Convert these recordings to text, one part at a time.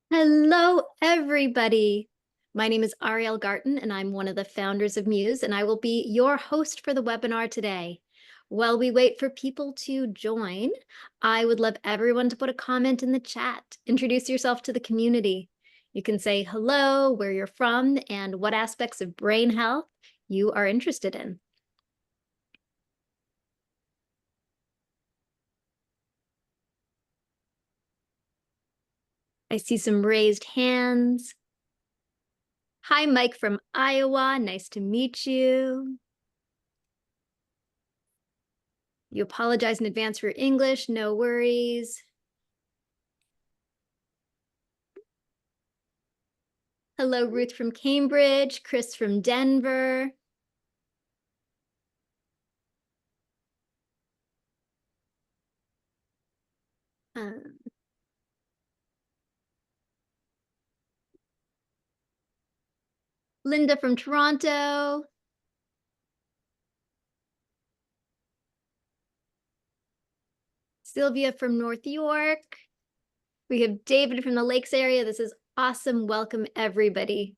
Hello, everybody. My name is Ariel Garten, and I'm one of the founders of Muse, and I will be your host for the webinar today. While we wait for people to join, I would love everyone to put a comment in the chat. Introduce yourself to the community. You can say hello, where you're from, and what aspects of brain health you are interested in. I see some raised hands. Hi, Mike from Iowa. Nice to meet you. You apologize in advance for your English, no worries. Hello, Ruth from Cambridge, Chris from Denver. Linda from Toronto. Sylvia from North York. We have David from the Lakes area. This is awesome. Welcome, everybody.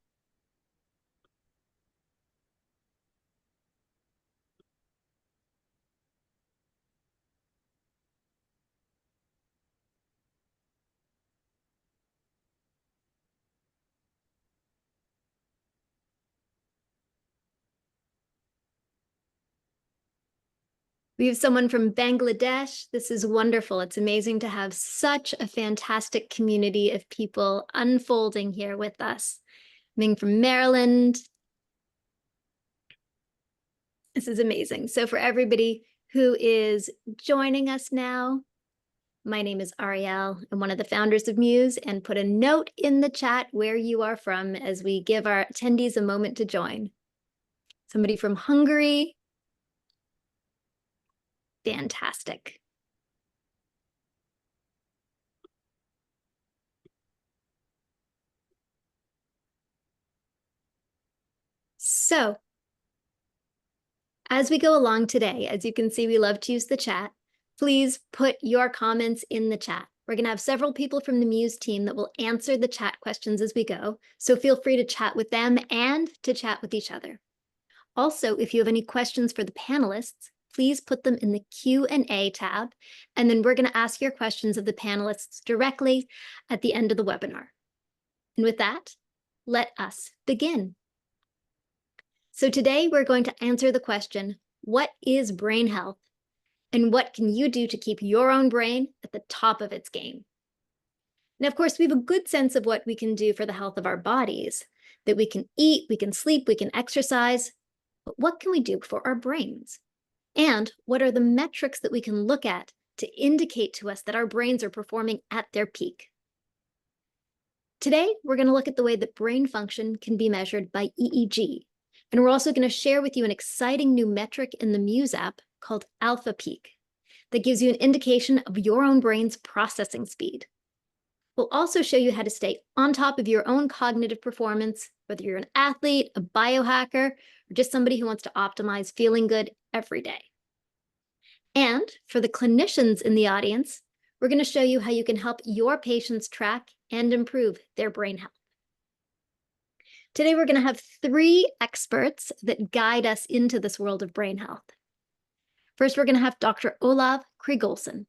We have someone from Bangladesh. This is wonderful. It's amazing to have such a fantastic community of people unfolding here with us. Ming from Maryland. This is amazing. So for everybody who is joining us now, my name is Ariel. I'm one of the founders of Muse, and put a note in the chat where you are from as we give our attendees a moment to join. Somebody from Hungary. Fantastic. So, as we go along today, as you can see, we love to use the chat. Please put your comments in the chat. We're going to have several people from the Muse team that will answer the chat questions as we go. So feel free to chat with them and to chat with each other. Also, if you have any questions for the panelists, please put them in the Q&A tab, and then we're going to ask your questions of the panelists directly at the end of the webinar. And with that, let us begin. So today we're going to answer the question, what is brain health? And what can you do to keep your own brain at the top of its game? Now, of course, we have a good sense of what we can do for the health of our bodies, that we can eat, we can sleep, we can exercise. But what can we do for our brains? And what are the metrics that we can look at to indicate to us that our brains are performing at their peak? Today, we're going to look at the way that brain function can be measured by EEG. And we're also going to share with you an exciting new metric in the Muse app called Alpha Peak that gives you an indication of your own brain's processing speed. We'll also show you how to stay on top of your own cognitive performance, whether you're an athlete, a biohacker, or just somebody who wants to optimize feeling good every day. And for the clinicians in the audience, we're going to show you how you can help your patients track and improve their brain health. Today, we're going to have three experts that guide us into this world of brain health. First, we're going to have Dr. Olav Krigolson.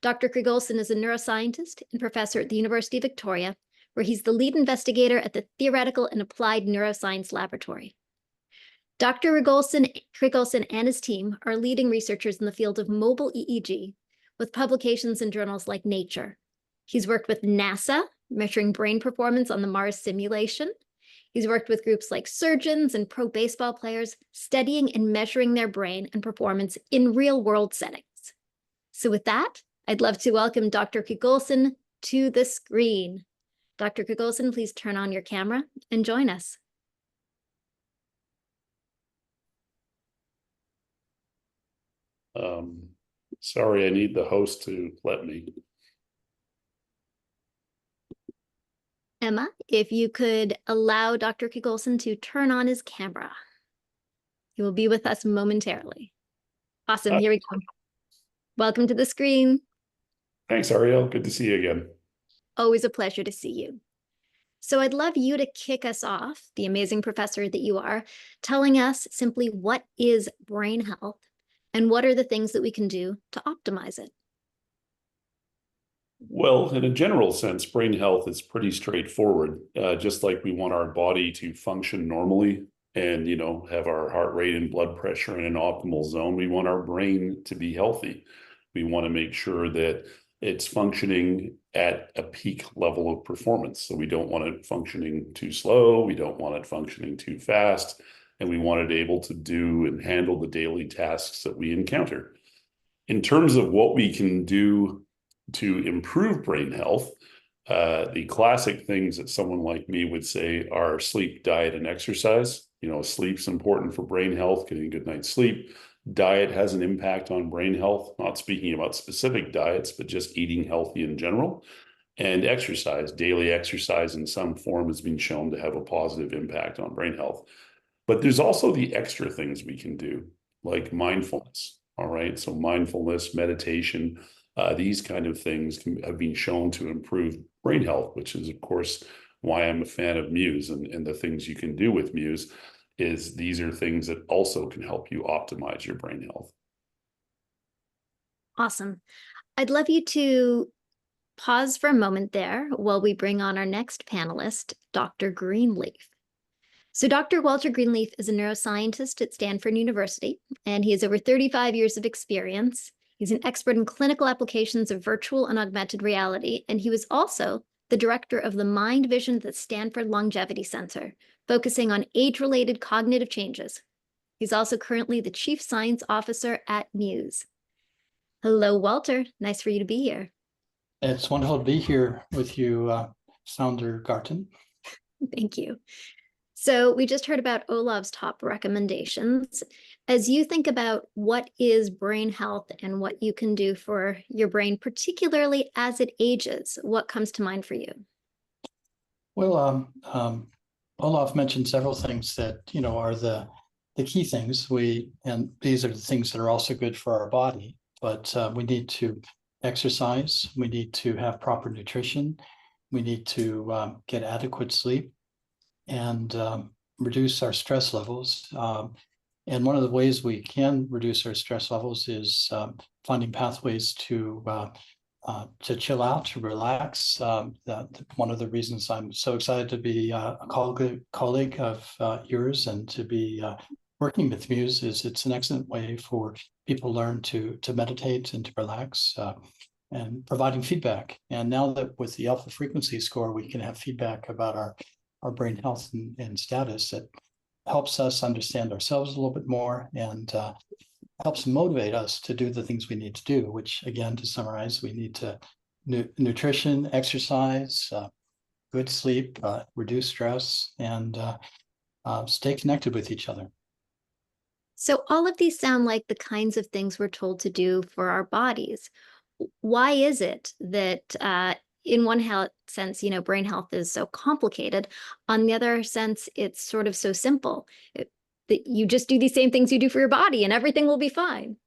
Dr. Krigolson is a neuroscientist and professor at the University of Victoria, where he's the lead investigator at the Theoretical and Applied Neuroscience Laboratory. Dr. Krigolson and his team are leading researchers in the field of mobile EEG with publications in journals like Nature. He's worked with NASA, measuring brain performance on the Mars simulation. He's worked with groups like surgeons and pro baseball players, studying and measuring their brain and performance in real-world settings. So with that, I'd love to welcome Dr. Krigolson to the screen. Dr. Krigolson, please turn on your camera and join us. Sorry, I need the host to let me. Emma, if you could allow Dr. Krigolson to turn on his camera. He will be with us momentarily. Awesome, here we go. Welcome to the screen. Thanks, Ariel. Good to see you again. Always a pleasure to see you. So I'd love you to kick us off, the amazing professor that you are, telling us simply what is brain health and what are the things that we can do to optimize it? Well, in a general sense, brain health is pretty straightforward. Just like we want our body to function normally and, have our heart rate and blood pressure in an optimal zone, we want our brain to be healthy. We want to make sure that it's functioning at a peak level of performance. So we don't want it functioning too slow. We don't want it functioning too fast. And we want it able to do and handle the daily tasks that we encounter. In terms of what we can do to improve brain health, the classic things that someone like me would say are sleep, diet, and exercise. Sleep's important for brain health, getting a good night's sleep. Diet has an impact on brain health, not speaking about specific diets, but just eating healthy in general. And exercise, daily exercise in some form has been shown to have a positive impact on brain health. But there's also the extra things we can do, like mindfulness. All right. So mindfulness, meditation, these kind of things have been shown to improve brain health, which is, of course, why I'm a fan of Muse and the things you can do with Muse is these are things that also can help you optimize your brain health. Awesome. I'd love you to pause for a moment there while we bring on our next panelist, Dr. Greenleaf. So Dr. Walter Greenleaf is a neuroscientist at Stanford University, and he has over 35 years of experience. He's an expert in clinical applications of virtual and augmented reality, and he was also the director of the Mind Vision at the Stanford Longevity Center, focusing on age-related cognitive changes. He's also currently the chief science officer at Muse. Hello, Walter. Nice for you to be here. It's wonderful to be here with you, Founder Garten. Thank you. So we just heard about Olav's top recommendations. As you think about what is brain health and what you can do for your brain, particularly as it ages, what comes to mind for you? Well, Olav mentioned several things that, are the key things. And these are the things that are also good for our body, but we need to exercise. We need to have proper nutrition. We need to get adequate sleep and reduce our stress levels. And one of the ways we can reduce our stress levels is finding pathways to chill out, to relax. One of the reasons I'm so excited to be a colleague of yours and to be working with Muse is it's an excellent way for people to learn to meditate and to relax. And providing feedback. And now that with the alpha frequency score, we can have feedback about our brain health and status that helps us understand ourselves a little bit more and helps motivate us to do the things we need to do, which again, to summarize, we need to nutrition, exercise, good sleep, reduce stress, and stay connected with each other. So all of these sound like the kinds of things we're told to do for our bodies. Why is it that in one sense, brain health is so complicated. On the other sense, it's sort of so simple that you just do these same things you do for your body and everything will be fine.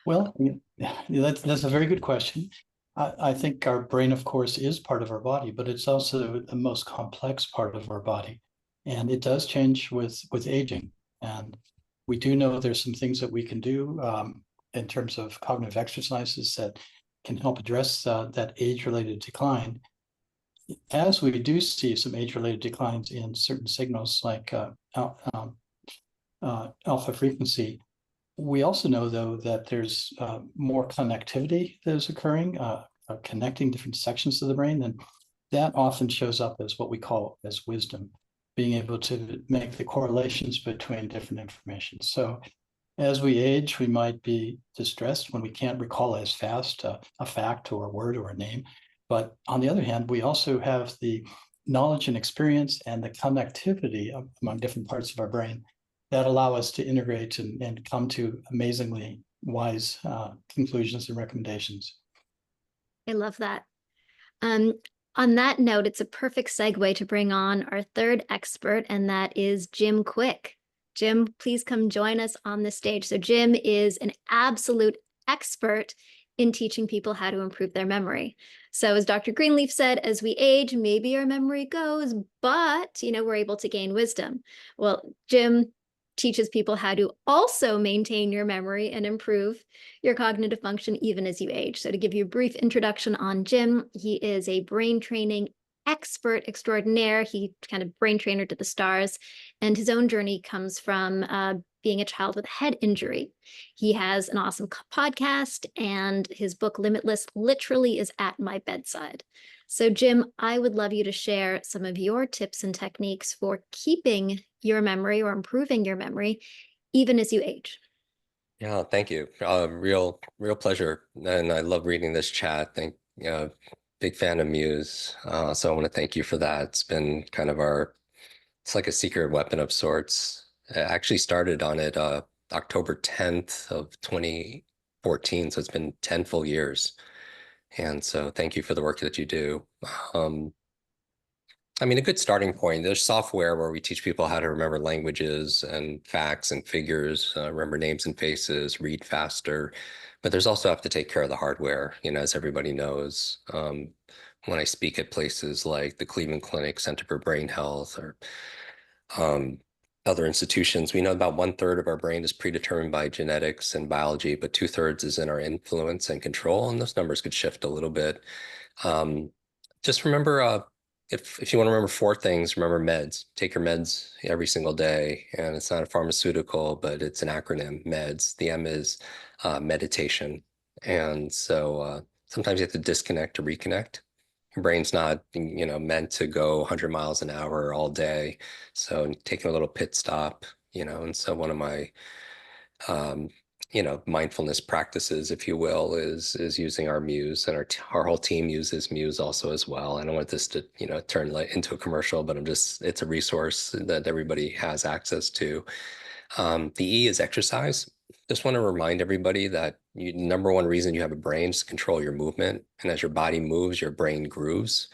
Well, that's a very good question. I think our brain, of course, is part of our body, but it's also the most complex part of our body. And it does change with aging. And we do know there's some things that we can do in terms of cognitive exercises that can help address that age-related decline. As we do see some age-related declines in certain signals like alpha frequency, we also know, though, that there's more connectivity that is occurring, connecting different sections of the brain, and that often shows up as what we call as wisdom, being able to make the correlations between different information. So as we age, we might be distressed when we can't recall as fast a fact or a word or a name. But on the other hand, we also have the knowledge and experience and the connectivity among different parts of our brain that allow us to integrate and come to amazingly wise conclusions and recommendations. I love that. On that note, it's a perfect segue to bring on our third expert, and that is Jim Kwik. Jim, please come join us on the stage. So Jim is an absolute expert in teaching people how to improve their memory. So as Dr. Greenleaf said, as we age, maybe our memory goes, but, we're able to gain wisdom. Well, Jim teaches people how to also maintain your memory and improve your cognitive function even as you age. So to give you a brief introduction on Jim, he is a brain training expert extraordinaire. He kind of brain trainer to the stars, and his own journey comes from being a child with a head injury. He has an awesome podcast, and his book Limitless literally is at my bedside. So Jim, I would love you to share some of your tips and techniques for keeping your memory or improving your memory even as you age. Yeah, thank you. Real pleasure. And I love reading this chat. Big fan of Muse. So I want to thank you for that. It's been kind of it's like a secret weapon of sorts. I actually started on it October 10th of 2014. So it's been 10 full years. And so thank you for the work that you do. I mean, a good starting point, there's software where we teach people how to remember languages and facts and figures, remember names and faces, read faster. But there's also have to take care of the hardware, as everybody knows. When I speak at places like the Cleveland Clinic Center for Brain Health or other institutions, we know about 1/3 of our brain is predetermined by genetics and biology, but 2/3 is in our influence and control, and those numbers could shift a little bit. Just remember, if you want to remember 4 things, remember meds. Take your meds every single day, and it's not a pharmaceutical, but it's an acronym, meds. The M is meditation, and so sometimes you have to disconnect to reconnect. Your brain's not, meant to go 100 miles an hour all day. So taking a little pit stop, and so one of my, mindfulness practices, if you will, is using our Muse, and our whole team uses Muse also as well. I don't want this to, turn into a commercial, but it's a resource that everybody has access to. The E is exercise. Just want to remind everybody that number one reason you have a brain is to control your movement. And as your body moves, your brain grooves.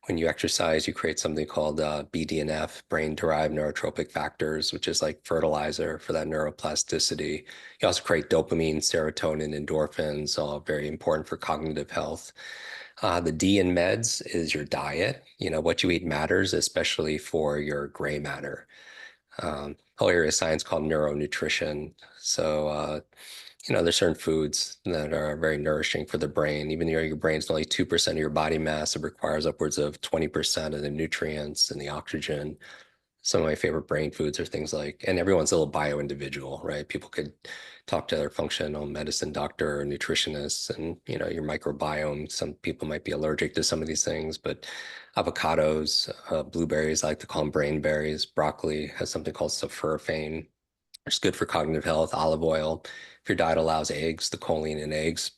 When you exercise, you create something called BDNF, brain-derived neurotropic factors, which is like fertilizer for that neuroplasticity. You also create dopamine, serotonin, endorphins, all very important for cognitive health. The D in meds is your diet. What you eat matters, especially for your gray matter. Whole area of science called neuronutrition. So, there's certain foods that are very nourishing for the brain. Even though your brain's only 2% of your body mass, it requires upwards of 20% of the nutrients and the oxygen. Some of my favorite brain foods are things like, and everyone's a little bio-individual, right? People could talk to their functional medicine doctor or nutritionist and, your microbiome. Some people might be allergic to some of these things, but avocados, blueberries, I like to call them brain berries. Broccoli has something called sulforaphane. It's good for cognitive health. Olive oil. If your diet allows eggs, the choline in eggs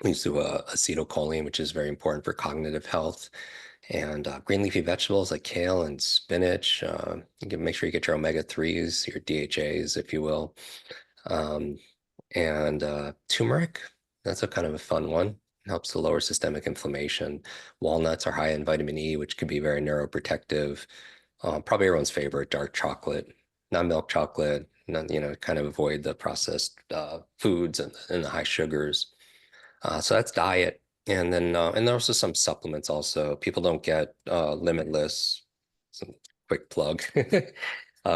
leads to acetylcholine, which is very important for cognitive health. And green leafy vegetables like kale and spinach. You can make sure you get your omega-3s, your DHAs, if you will. And turmeric, that's a kind of a fun one. It helps to lower systemic inflammation. Walnuts are high in vitamin E, which can be very neuroprotective. Probably everyone's favorite, dark chocolate, not milk chocolate, kind of avoid the processed foods and the high sugars. So that's diet. And then, and there's also some supplements also. People don't get Limitless, some quick plug.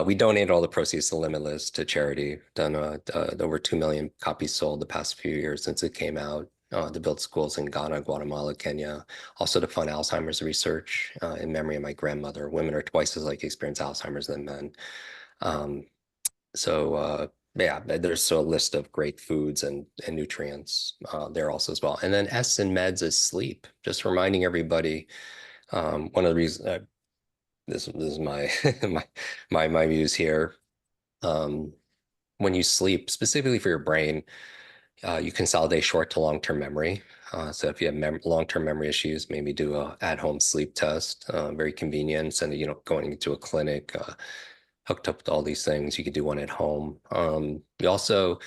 We donate all the proceeds to Limitless to charity. Done over 2 million copies sold the past few years since it came out. To build schools in Ghana, Guatemala, Kenya. Also to fund Alzheimer's research in memory of my grandmother. Women are twice as likely to experience Alzheimer's than men. Yeah, there's a list of great foods and nutrients there also as well. And then S in meds is sleep. Just reminding everybody, one of the reasons, this is my my views here. When you sleep, specifically for your brain, you consolidate short to long-term memory. So if you have long-term memory issues, maybe do a at-home sleep test. Very convenient. Instead of going into a clinic, hooked up to all these things, you could do one at home. The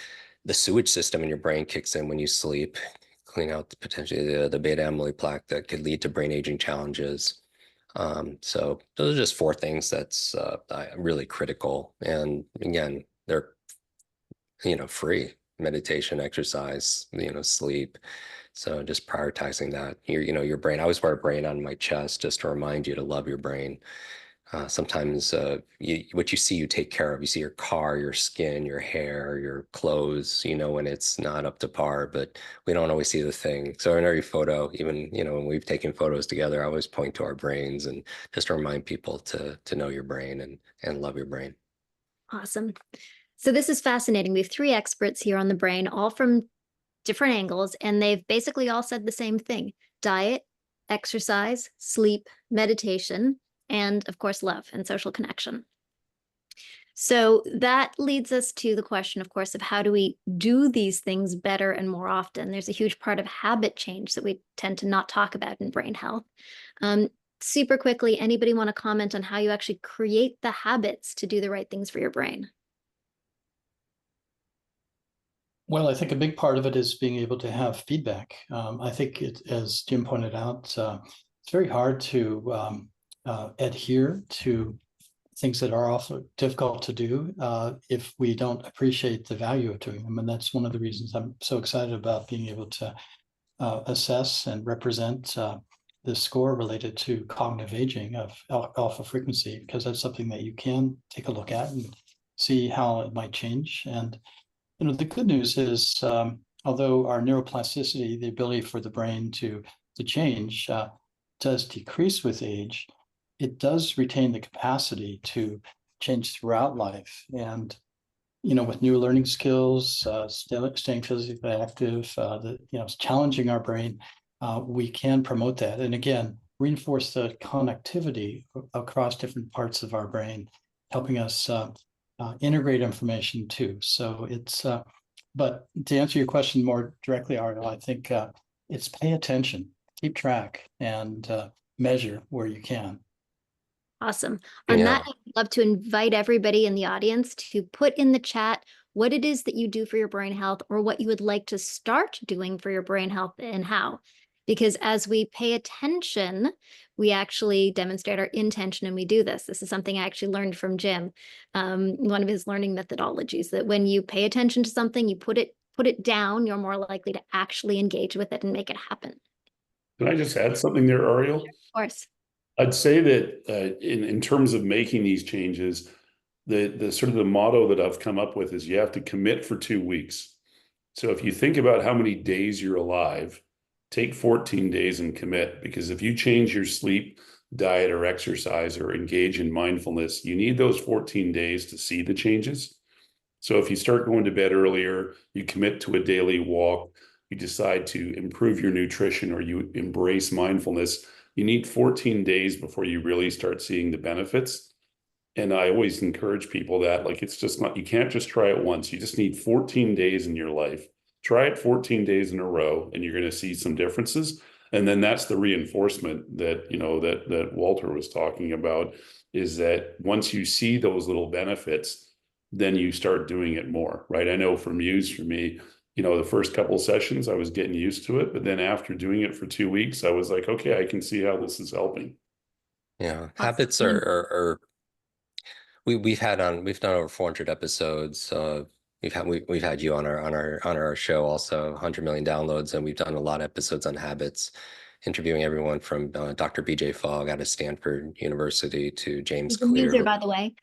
sewage system in your brain kicks in when you sleep, clean out potentially the beta amyloid plaque that could lead to brain aging challenges. So those are just 4 things that's really critical. And again, they're free. meditation, exercise, sleep. So just prioritizing that. Your brain. I always wear a brain on my chest just to remind you to love your brain. Sometimes what you see, you take care of. You see your car, your skin, your hair, your clothes, when it's not up to par, but we don't always see the thing. So in every photo, even, when we've taken photos together, I always point to our brains and just to remind people to know your brain and love your brain. Awesome. So this is fascinating. We have 3 experts here on the brain, all from different angles, and they've basically all said the same thing: diet, exercise, sleep, meditation, and of course, love and social connection. So that leads us to the question, of course, of how do we do these things better and more often? There's a huge part of habit change that we tend to not talk about in brain health. Super quickly, anybody want to comment on how you actually create the habits to do the right things for your brain? Well, I think a big part of it is being able to have feedback. I think as Jim pointed out, it's very hard to adhere to things that are also difficult to do if we don't appreciate the value of doing them. And that's one of the reasons I'm so excited about being able to assess and represent the score related to cognitive aging of alpha frequency, because that's something that you can take a look at and see how it might change. And the good news is, although our neuroplasticity, the ability for the brain to change, does decrease with age, it does retain the capacity to change throughout life. And with new learning skills, staying physically active, challenging our brain, we can promote that. And again, reinforce the connectivity across different parts of our brain, helping us integrate information too. So it's, but to answer your question more directly, Ariel, I think it's pay attention, keep track, and measure where you can. Awesome. On that, I'd love to invite everybody in the audience to put in the chat what it is that you do for your brain health, or what you would like to start doing for your brain health and how. Because as we pay attention, we actually demonstrate our intention, and we do this. This is something I actually learned from Jim, one of his learning methodologies, that when you pay attention to something, you put it down, you're more likely to actually engage with it and make it happen. Can I just add something there, Ariel? Of course. I'd say that in terms of making these changes, the sort of the motto that I've come up with is you have to commit for 2 weeks. So if you think about how many days you're alive, take 14 days and commit, because if you change your sleep, diet, or exercise, or engage in mindfulness, you need those 14 days to see the changes. So if you start going to bed earlier, you commit to a daily walk, you decide to improve your nutrition, or you embrace mindfulness, you need 14 days before you really start seeing the benefits. And I always encourage people that, like, it's just not, you can't just try it once. You just need 14 days in your life. Try it 14 days in a row, and you're going to see some differences. And then that's the reinforcement that, that Walter was talking about, is that once you see those little benefits, then you start doing it more, right? I know for Muse, for me, the first couple of sessions, I was getting used to it, but then after doing it for 2 weeks, I was like, okay, I can see how this is helping. Yeah, habits are we've done over 400 episodes. We've had you on our show also, 100 million downloads, and we've done a lot of episodes on habits, interviewing everyone from Dr. BJ Fogg out of Stanford University to James Clear. He's a muser, by the way.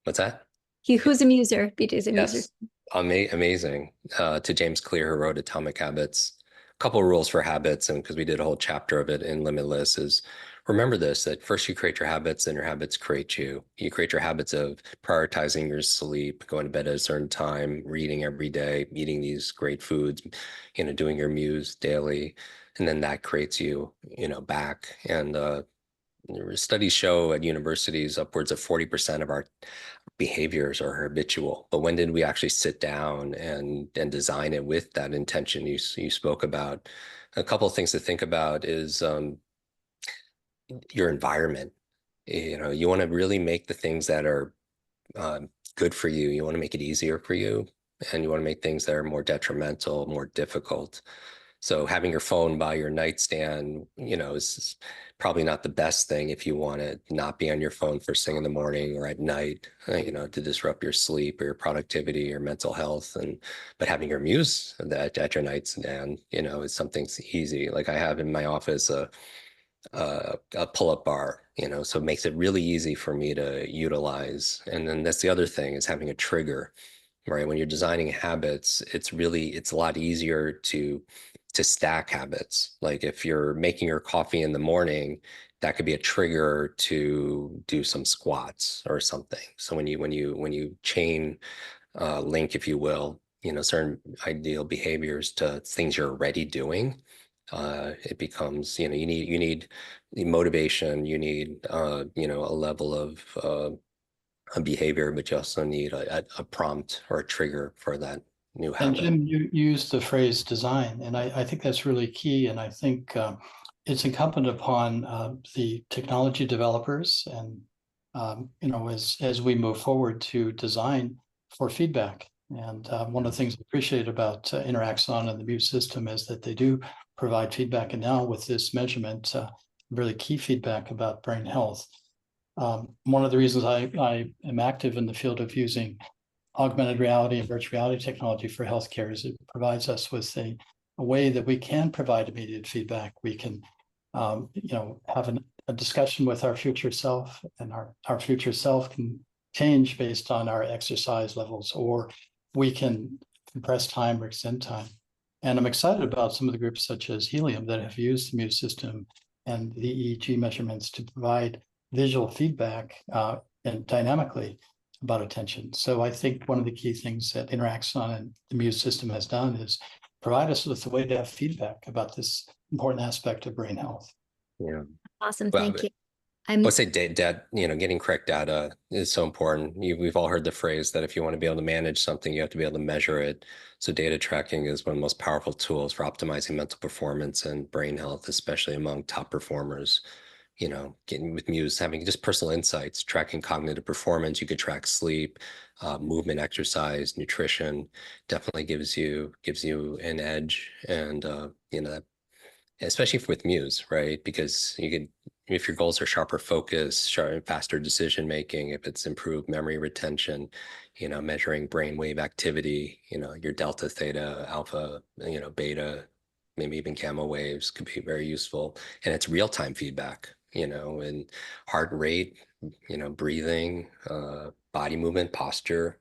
What's that? Who's a muser? BJ's a muser. Yes, amazing. To James Clear, who wrote Atomic Habits. A couple of rules for habits, and because we did a whole chapter of it in Limitless, is remember this, that first you create your habits, then your habits create you. You create your habits of prioritizing your sleep, going to bed at a certain time, reading every day, eating these great foods, doing your Muse daily, and then that creates you, back. And studies show at universities upwards of 40% of our behaviors are habitual. But when did we actually sit down and design it with that intention you spoke about? A couple of things to think about is your environment. You want to really make the things that are good for you. You want to make it easier for you, and you want to make things that are more detrimental, more difficult. So having your phone by your nightstand, you know, is probably not the best thing if you want to not be on your phone first thing in the morning or at night, you know, to disrupt your sleep or your productivity or mental health. But having your Muse at your nightstand, you know, is something easy. Like I have in my office a pull-up bar, you know, so it makes it really easy for me to utilize. And then that's the other thing, is having a trigger, right? When you're designing habits, it's a lot easier to stack habits. Like if you're making your coffee in the morning, that could be a trigger to do some squats or something. So when you chain link, if you will, you know, certain ideal behaviors to things you're already doing, it becomes, you know, you need the motivation, you need you know, a level of a behavior, but you also need a prompt or a trigger for that new And habit. Jim, you used the phrase design, and I think that's really key. And I think it's incumbent upon the technology developers and you know, as we move forward, to design for feedback. And one of the things I appreciate about Interaxon and the Muse system is that they do provide feedback. And now with this measurement, really key feedback about brain health. One of the reasons I am active in the field of using augmented reality and virtual reality technology for healthcare is it provides us with a way that we can provide immediate feedback. We can, you know, have a discussion with our future self, and our future self can change based on our exercise levels, or we can compress time or extend time. And I'm excited about some of the groups such as Helium that have used the Muse system and the EEG measurements to provide visual feedback and dynamically about attention. So I think one of the key things that Interaxon and the Muse system has done is provide us with a way to have feedback about this important aspect of brain health. Yeah. Awesome. Well, Thank you. I would say data, you know, getting correct data is so important. We've all heard the phrase that if you want to be able to manage something, you have to be able to measure it. So data tracking is one of the most powerful tools for optimizing mental performance and brain health, especially among top performers. You know, getting with Muse, having just personal insights, tracking cognitive performance. You could track sleep, movement, exercise, nutrition. Definitely gives you an edge, and you know, especially with Muse, right? Because you could, if your goals are sharper focus, faster decision making, if it's improved memory retention, you know, measuring brainwave activity, you know, your delta, theta, alpha, you know, beta, maybe even gamma waves could be very useful. And it's real-time feedback, you know, and heart rate, you know, breathing, body movement, posture.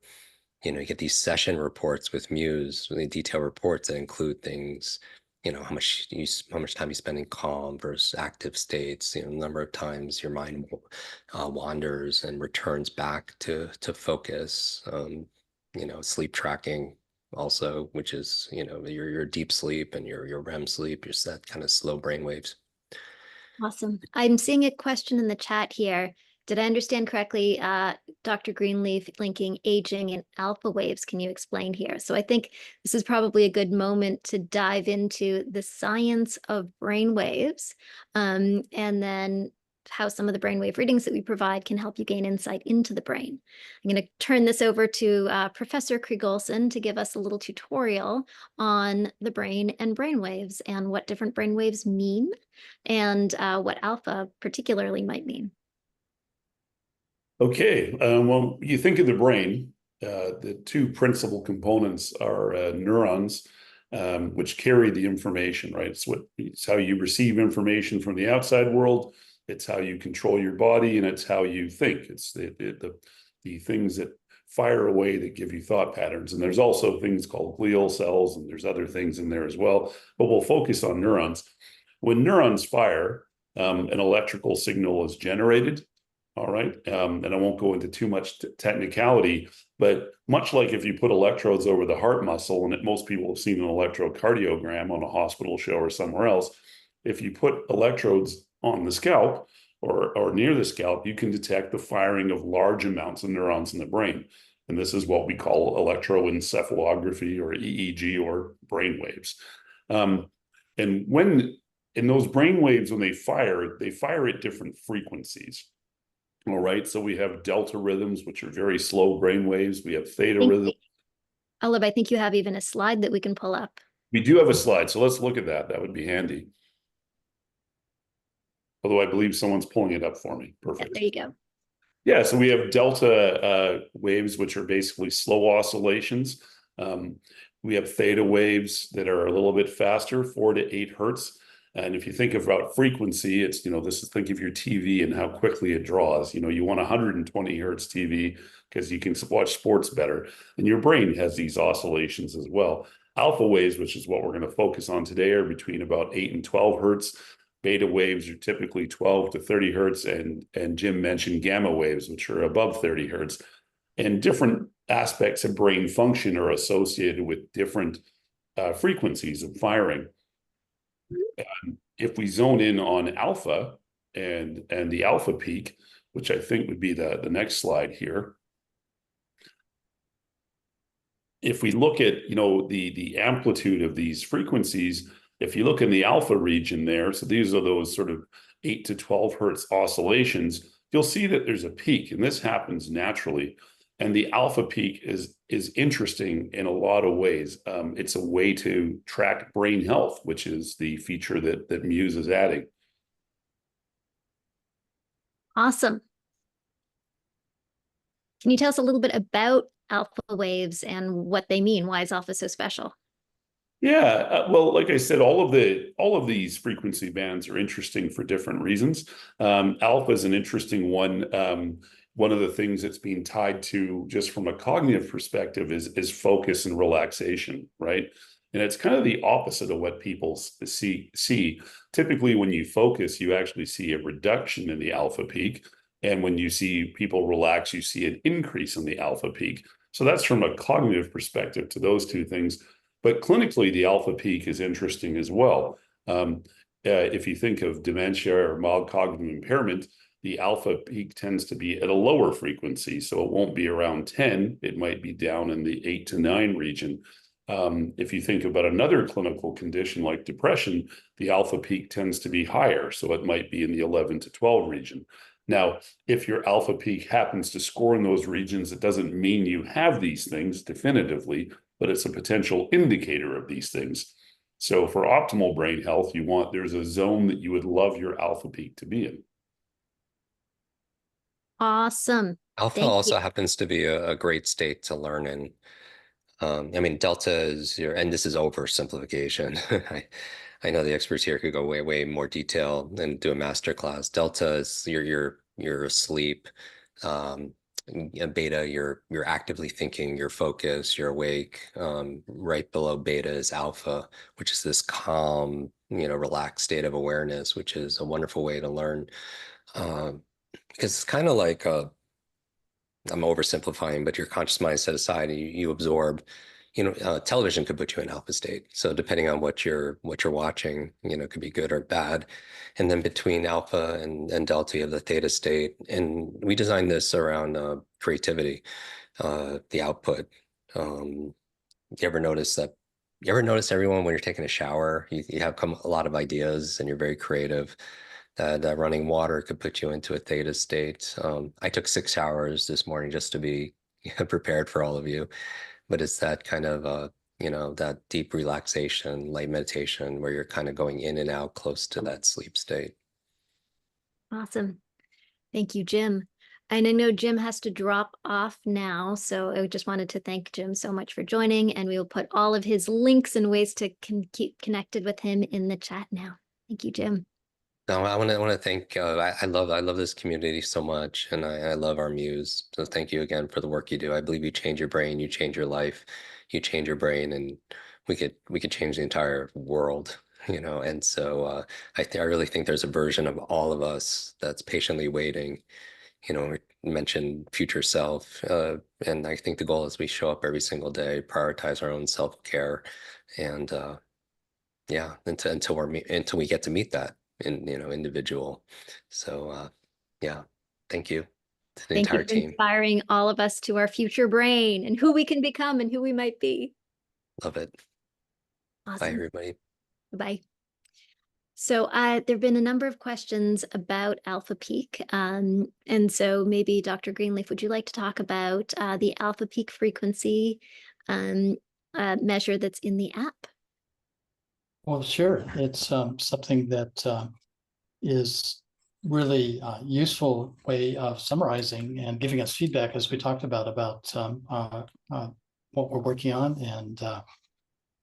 You know, you get these session reports with Muse, really detailed reports that include things, you know, how much time you spend in calm versus active states, you know, number of times your mind wanders and returns back to focus. You know, sleep tracking also, which is, you know, your deep sleep and your REM sleep, just that kind of slow brain waves. Awesome. I'm seeing a question in the chat here. Did I understand correctly, Dr. Greenleaf, linking aging and alpha waves? Can you explain here? So I think this is probably a good moment to dive into the science of brain waves, and then how some of the brainwave readings that we provide can help you gain insight into the brain. I'm going to turn this over to Professor Krigolson to give us a little tutorial on the brain and brainwaves and what different brainwaves mean, and what alpha particularly might mean. Okay, well, you think of the brain, the two principal components are neurons, which carry the information, right? It's how you receive information from the outside world. It's how you control your body, and it's how you think. It's the things that fire away that give you thought patterns. And there's also things called glial cells, and there's other things in there as well. But we'll focus on neurons. When neurons fire, an electrical signal is generated. All right. And I won't go into too much technicality, but much like if you put electrodes over the heart muscle, and most people have seen an electrocardiogram on a hospital show or somewhere else, if you put electrodes on the scalp or near the scalp, you can detect the firing of large amounts of neurons in the brain. And this is what we call electroencephalography, or EEG, or brain waves. And in those brain waves, when they fire at different frequencies. All right, so we have delta rhythms, which are very slow brain waves. We have theta rhythms. Olav, I think you have even a slide that we can pull up. We do have a slide, so let's look at that. That would be handy. Although I believe someone's pulling it up for me. Perfect. There you go. Yeah, so we have delta waves, which are basically slow oscillations. We have theta waves that are a little bit faster, 4 to 8 hertz. And if you think about frequency, it's, think of your TV and how quickly it draws. You want 120 hertz TV because you can watch sports better. And your brain has these oscillations as well. Alpha waves, which is what we're going to focus on today, are between about 8 and 12 hertz. Beta waves are typically 12 to 30 hertz, and Jim mentioned gamma waves, which are above 30 hertz. And different aspects of brain function are associated with different frequencies of firing. If we zone in on alpha and the alpha peak, which I think would be the next slide here. If we look at, the amplitude of these frequencies, if you look in the alpha region there, so these are those sort of 8 to 12 hertz oscillations, you'll see that there's a peak, and this happens naturally. And the alpha peak is interesting in a lot of ways. It's a way to track brain health, which is the feature that Muse is adding. Awesome. Can you tell us a little bit about alpha waves and what they mean? Why is alpha so special? Yeah, well, like I said, all of these frequency bands are interesting for different reasons. Alpha is an interesting one. One of the things that's being tied to, just from a cognitive perspective, is focus and relaxation, right? And it's kind of the opposite of what people see. Typically, when you focus, you actually see a reduction in the alpha peak. And when you see people relax, you see an increase in the alpha peak. So that's from a cognitive perspective to those two things. But clinically, the alpha peak is interesting as well. If you think of dementia or mild cognitive impairment, the alpha peak tends to be at a lower frequency. So it won't be around 10. It might be down in the 8 to 9 region. If you think about another clinical condition like depression, the alpha peak tends to be higher. So it might be in the 11 to 12 region. Now, if your alpha peak happens to score in those regions, it doesn't mean you have these things definitively, but it's a potential indicator of these things. So for optimal brain health, there's a zone that you would love your alpha peak to be in. Awesome. Alpha also happens to be a great state to learn in. I mean, delta is and this is oversimplification. I know the experts here could go way more detail and do a master class. Delta is you're asleep. Beta, you're actively thinking, you're focused, you're awake. Right below beta is alpha, which is this calm, relaxed state of awareness, which is a wonderful way to learn. Because it's kind of like I'm oversimplifying, but your conscious mind set aside and you absorb. Television could put you in alpha state. So depending on what you're watching, it could be good or bad. And then between alpha and delta, you have the theta state. And we designed this around creativity, the output. You ever notice everyone when you're taking a shower, you have a lot of ideas and you're very creative. That running water could put you into a theta state. I took 6 showers this morning just to be prepared for all of you. But it's that kind of, that deep relaxation, light meditation, where you're kind of going in and out close to that sleep state. Awesome. Thank you, Jim. And I know Jim has to drop off now, so I just wanted to thank Jim so much for joining, and we will put all of his links and ways to keep connected with him in the chat now. Thank you, Jim. No, I want to thank. I love this community so much, and I love our Muse. So thank you again for the work you do. I believe you change your brain, you change your life, you change your brain, and we could change the entire world. And so I really think there's a version of all of us that's patiently waiting. We mentioned future self, and I think the goal is we show up every single day, prioritize our own self-care, and until we get to meet that individual. So thank you to the entire team. Inspiring all of us to our future brain and who we can become and who we might be. Love it. Awesome. Bye, everybody. Bye. So there have been a number of questions about alpha peak. And so maybe Dr. Greenleaf, would you like to talk about the alpha peak frequency measure that's in the app? Well, sure. It's something that is really useful way of summarizing and giving us feedback, as we talked about what we're working on. And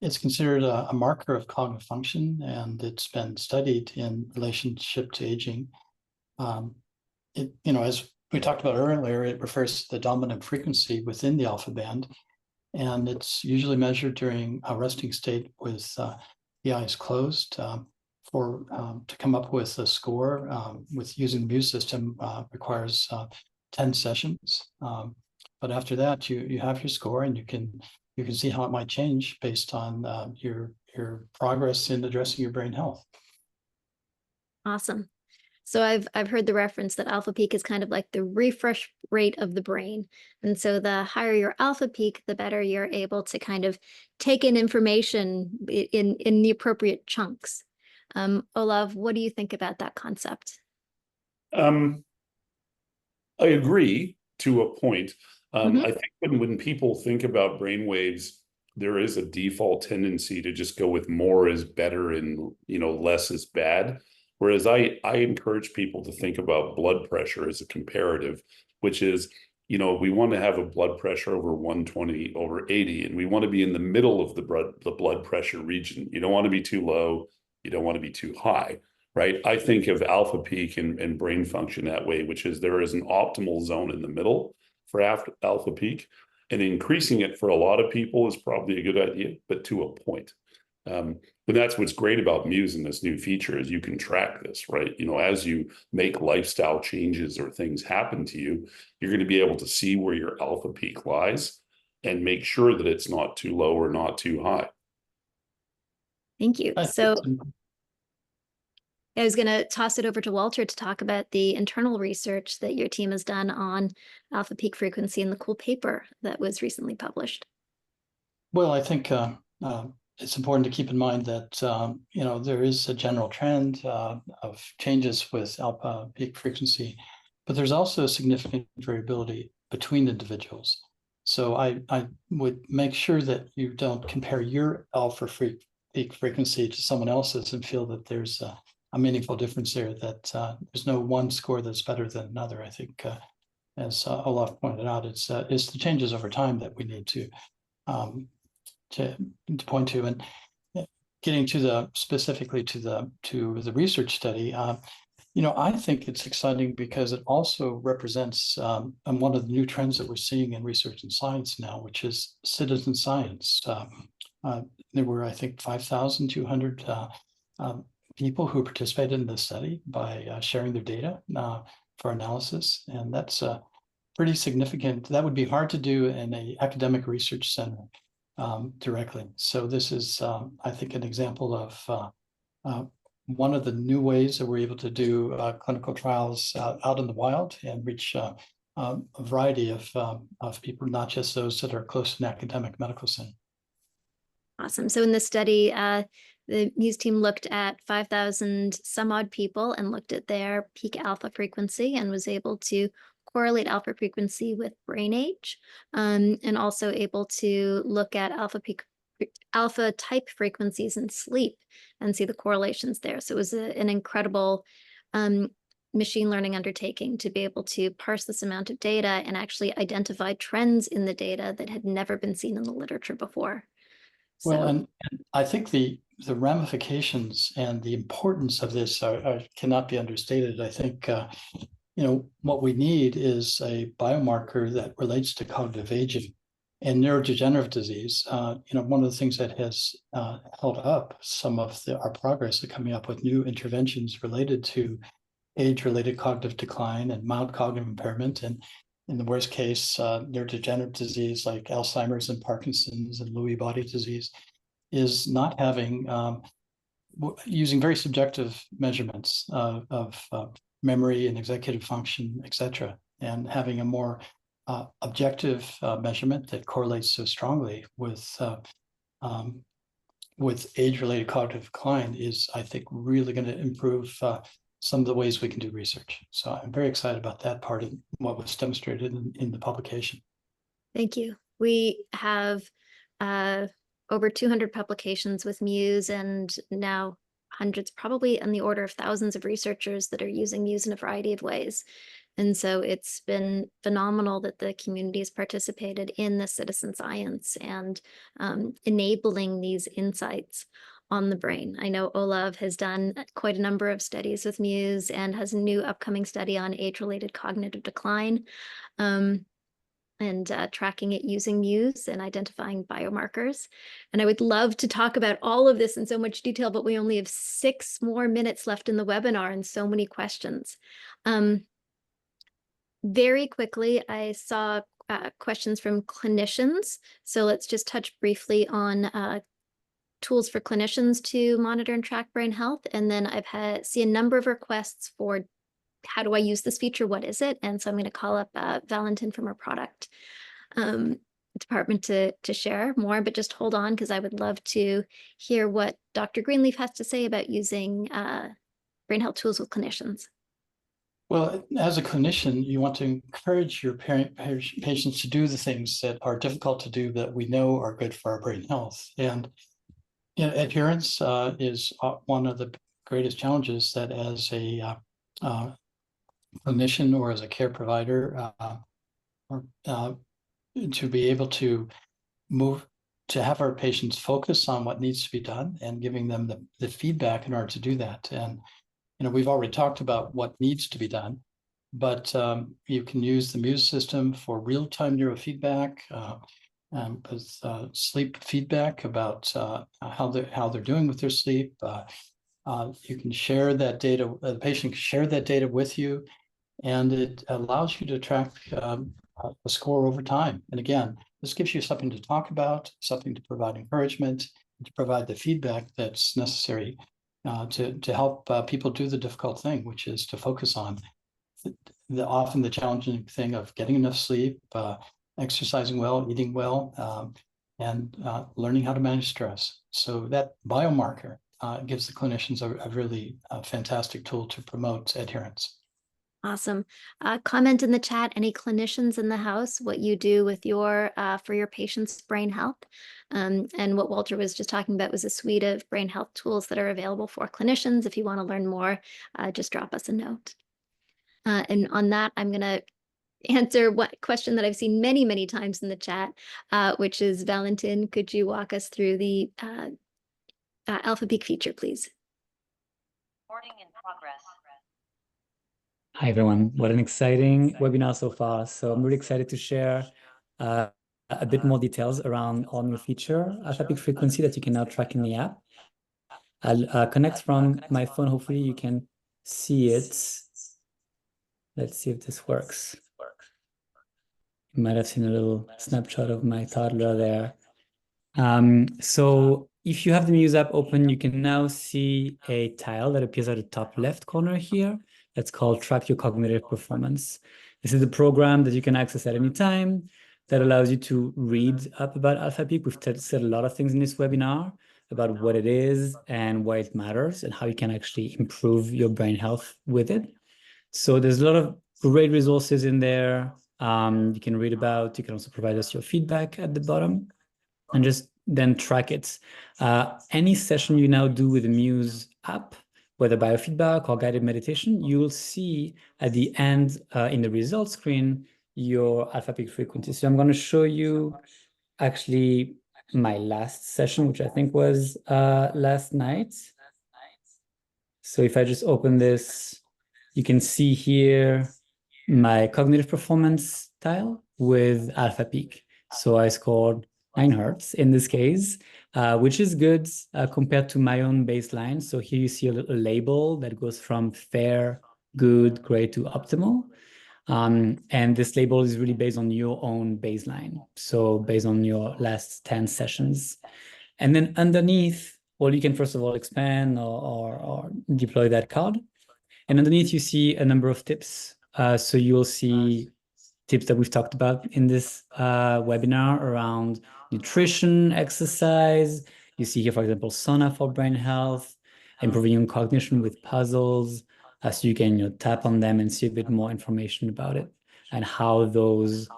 it's considered a marker of cognitive function, and it's been studied in relationship to aging. As we talked about earlier, it refers to the dominant frequency within the alpha band, and it's usually measured during a resting state with the eyes closed. To come up with a score with using the Muse system requires 10 sessions. But after that, you have your score, and you can see how it might change based on your progress in addressing your brain health. Awesome. So I've heard the reference that alpha peak is kind of like the refresh rate of the brain. And so the higher your alpha peak, the better you're able to kind of take in information in the appropriate chunks. Olav, what do you think about that concept? I agree to a point. I think when people think about brainwaves, there is a default tendency to just go with more is better and less is bad. Whereas I encourage people to think about blood pressure as a comparative, which is, we want to have a blood pressure over 120 over 80, and we want to be in the middle of the blood pressure region. You don't want to be too low. You don't want to be too high, right? I think of alpha peak and brain function that way, which is there is an optimal zone in the middle for alpha peak, and increasing it for a lot of people is probably a good idea, but to a point. And that's what's great about Muse and this new feature is you can track this, right? As you make lifestyle changes or things happen to you, you're going to be able to see where your alpha peak lies and make sure that it's not too low or not too high. Thank you. So I was going to toss it over to Walter to talk about the internal research that your team has done on alpha peak frequency in the cool paper that was recently published. Well, I think it's important to keep in mind that there is a general trend of changes with alpha peak frequency, but there's also significant variability between individuals. So I would make sure that you don't compare your alpha peak frequency to someone else's and feel that there's a meaningful difference there, that there's no one score that's better than another. I think, as Olav pointed out, it's the changes over time that we need to point to. And getting to specifically to the research study, I think it's exciting because it also represents one of the new trends that we're seeing in research and science now, which is citizen science. There were, I think, 5,200 people who participated in the study by sharing their data for analysis, and that's pretty significant. That would be hard to do in an academic research center directly. So this is, I think, an example of one of the new ways that we're able to do clinical trials out in the wild and reach a variety of people, not just those that are close to an academic medical center. Awesome. So in this study, the Muse team looked at 5,000 some odd people and looked at their peak alpha frequency and was able to correlate alpha frequency with brain age, and also able to look at alpha type frequencies in sleep and see the correlations there. So it was an incredible machine learning undertaking to be able to parse this amount of data and actually identify trends in the data that had never been seen in the literature before. Well, and I think the ramifications and the importance of this cannot be understated. I think what we need is a biomarker that relates to cognitive aging and neurodegenerative disease. One of the things that has held up some of our progress is coming up with new interventions related to age-related cognitive decline and mild cognitive impairment, and in the worst case, neurodegenerative disease like Alzheimer's and Parkinson's and Lewy body disease is not having, using very subjective measurements of memory and executive function, et cetera, and having a more objective measurement that correlates so strongly with age-related cognitive decline is, I think, really going to improve some of the ways we can do research. So I'm very excited about that part of what was demonstrated in the publication. Thank you. We have over 200 publications with Muse, and now hundreds, probably in the order of thousands of researchers that are using Muse in a variety of ways. And so it's been phenomenal that the community has participated in the citizen science and enabling these insights on the brain. I know Olav has done quite a number of studies with Muse and has a new upcoming study on age-related cognitive decline, and tracking it using Muse and identifying biomarkers. And I would love to talk about all of this in so much detail, but we only have 6 more minutes left in the webinar and so many questions. Very quickly, I saw questions from clinicians. So let's just touch briefly on tools for clinicians to monitor and track brain health. And then I've see a number of requests for how do I use this feature? What is it? And so I'm going to call up Valentin from our product department to share more, but just hold on because I would love to hear what Dr. Greenleaf has to say about using brain health tools with clinicians. Well, as a clinician, you want to encourage your patients to do the things that are difficult to do that we know are good for our brain health. And adherence is one of the greatest challenges that as a clinician or as a care provider, to be able to have our patients focus on what needs to be done and giving them the feedback in order to do that. And we've already talked about what needs to be done, but you can use the Muse system for real-time neurofeedback, with sleep feedback about how they're doing with their sleep. You can share that data. The patient can share that data with you, and it allows you to track a score over time. And again, this gives you something to talk about, something to provide encouragement, and to provide the feedback that's necessary to help people do the difficult thing, which is to focus on often the challenging thing of getting enough sleep, exercising well, eating well, and learning how to manage stress. So that biomarker gives the clinicians a really fantastic tool to promote adherence. Awesome. Comment in the chat, any clinicians in the house, what you do with your for your patients' brain health. And what Walter was just talking about was a suite of brain health tools that are available for clinicians. If you want to learn more, just drop us a note. And on that, I'm going to answer what question that I've seen many, many times in the chat, which is, Valentin, could you walk us through the Alpha Peak feature, please? Recording in progress. Hi, everyone. What an exciting webinar so far. So I'm really excited to share a bit more details around our new feature, Alpha Peak Frequency, that you can now track in the app. I'll connect from my phone. Hopefully you can see it. Let's see if this works. You might have seen a little snapshot of my toddler there. So if you have the Muse app open, you can now see a tile that appears at the top left corner here. That's called Track Your Cognitive Performance. This is a program that you can access at any time that allows you to read up about Alpha Peak. We've said a lot of things in this webinar about what it is and why it matters and how you can actually improve your brain health with it. So there's a lot of great resources in there. You can read about, you can also provide us your feedback at the bottom and just then track it. Any session you now do with the Muse app, whether biofeedback or guided meditation, you will see at the end in the results screen your Alpha Peak frequency. So I'm going to show you actually my last session, which I think was last night. So if I just open this, you can see here my cognitive performance tile with Alpha Peak. So I scored 9 hertz in this case, which is good compared to my own baseline. So here you see a little label that goes from fair, good, great to optimal. And this label is really based on your own baseline. So based on your last 10 sessions. And then underneath, well, you can first of all expand or deploy that card. And underneath you see a number of tips. So you'll see tips that we've talked about in this webinar around nutrition, exercise. You see here, for example, sauna for brain health, improving your cognition with puzzles. So you can tap on them and see a bit more information about it and how those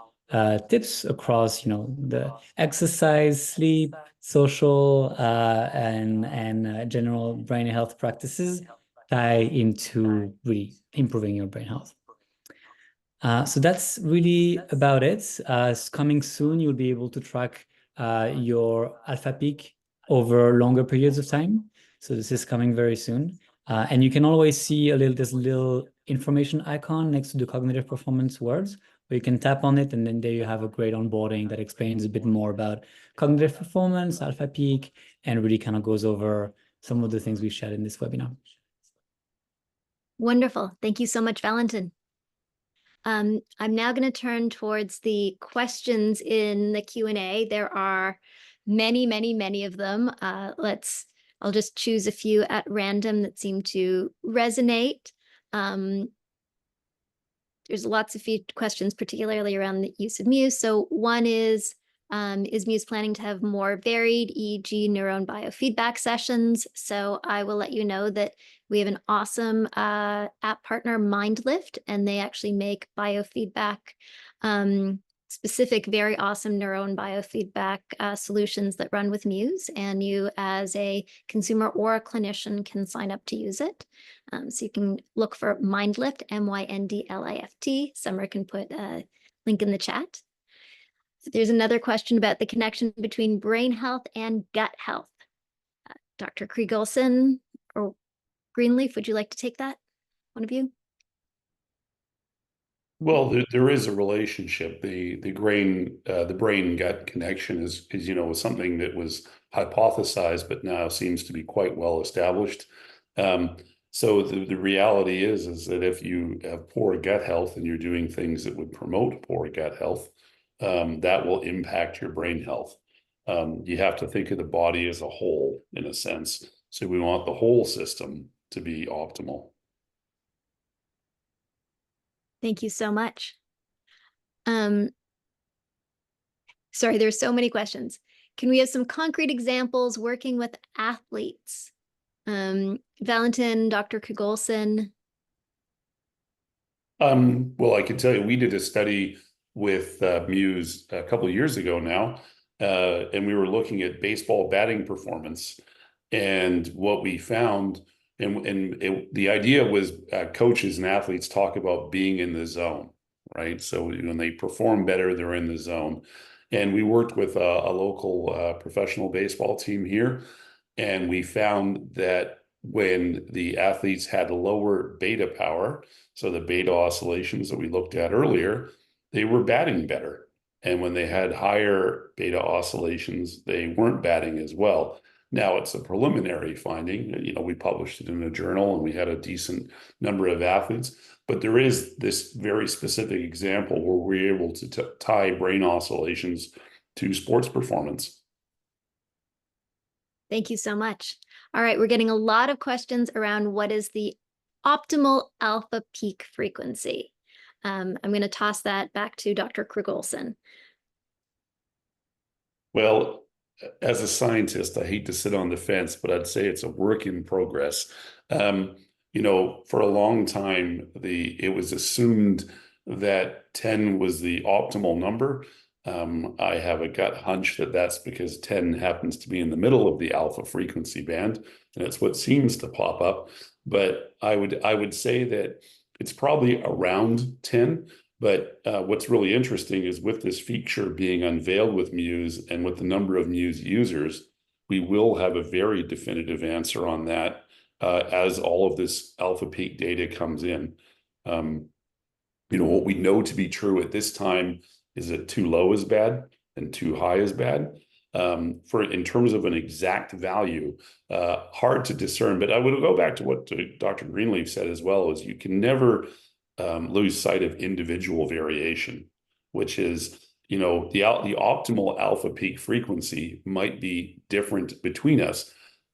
tips across, the exercise, sleep, social, and general brain health practices tie into really improving your brain health. So that's really about it. Coming soon, you'll be able to track your alpha peak over longer periods of time. So this is coming very soon. And you can always see this little information icon next to the cognitive performance words, where you can tap on it, and then there you have a great onboarding that explains a bit more about cognitive performance, alpha peak, and really kind of goes over some of the things we shared in this webinar. Wonderful. Thank you so much, Valentin. I'm now going to turn towards the questions in the Q&A. There are many, many, many of them. I'll just choose a few at random that seem to resonate. There's lots of questions, particularly around the use of Muse. So one is Muse planning to have more varied EEG neuron biofeedback sessions? So I will let you know that we have an awesome app partner, MindLift, and they actually make biofeedback specific, very awesome neuron biofeedback solutions that run with Muse, and you as a consumer or a clinician can sign up to use it. So you can look for MindLift, MYNDLIFT. Summer can put a link in the chat. So there's another question about the connection between brain health and gut health. Dr. Krigolson or Greenleaf, would you like to take that? One of you? Well, there is a relationship. The brain gut connection is something that was hypothesized, but now seems to be quite well established. So the reality is that if you have poor gut health and you're doing things that would promote poor gut health, that will impact your brain health. You have to think of the body as a whole, in a sense. So we want the whole system to be optimal. Thank you so much. Sorry, there's so many questions. Can we have some concrete examples working with athletes? Valentin, Dr. Krigolson. Well, I can tell you, we did a study with Muse a couple of years ago now, and we were looking at baseball batting performance. And what we found, the idea was coaches and athletes talk about being in the zone, right? So when they perform better, they're in the zone. And we worked with a local professional baseball team here, and we found that when the athletes had lower beta power, so the beta oscillations that we looked at earlier, they were batting better. And when they had higher beta oscillations, they weren't batting as well. Now it's a preliminary finding. We published it in a journal and we had a decent number of athletes, but there is this very specific example where we're able to tie brain oscillations to sports performance. Thank you so much. All right, we're getting a lot of questions around what is the optimal alpha peak frequency. I'm going to toss that back to Dr. Krigolson. Well, as a scientist, I hate to sit on the fence, but I'd say it's a work in progress. For a long time, it was assumed that 10 was the optimal number. I have a gut hunch that that's because 10 happens to be in the middle of the alpha frequency band, and it's what seems to pop up. But I would say that it's probably around 10. But what's really interesting is with this feature being unveiled with Muse and with the number of Muse users, we will have a very definitive answer on that as all of this alpha peak data comes in. What we know to be true at this time is that too low is bad and too high is bad. In terms of an exact value, hard to discern. But I would go back to what Dr. Greenleaf said as well, is you can never lose sight of individual variation, which is, the optimal alpha peak frequency might be different between us.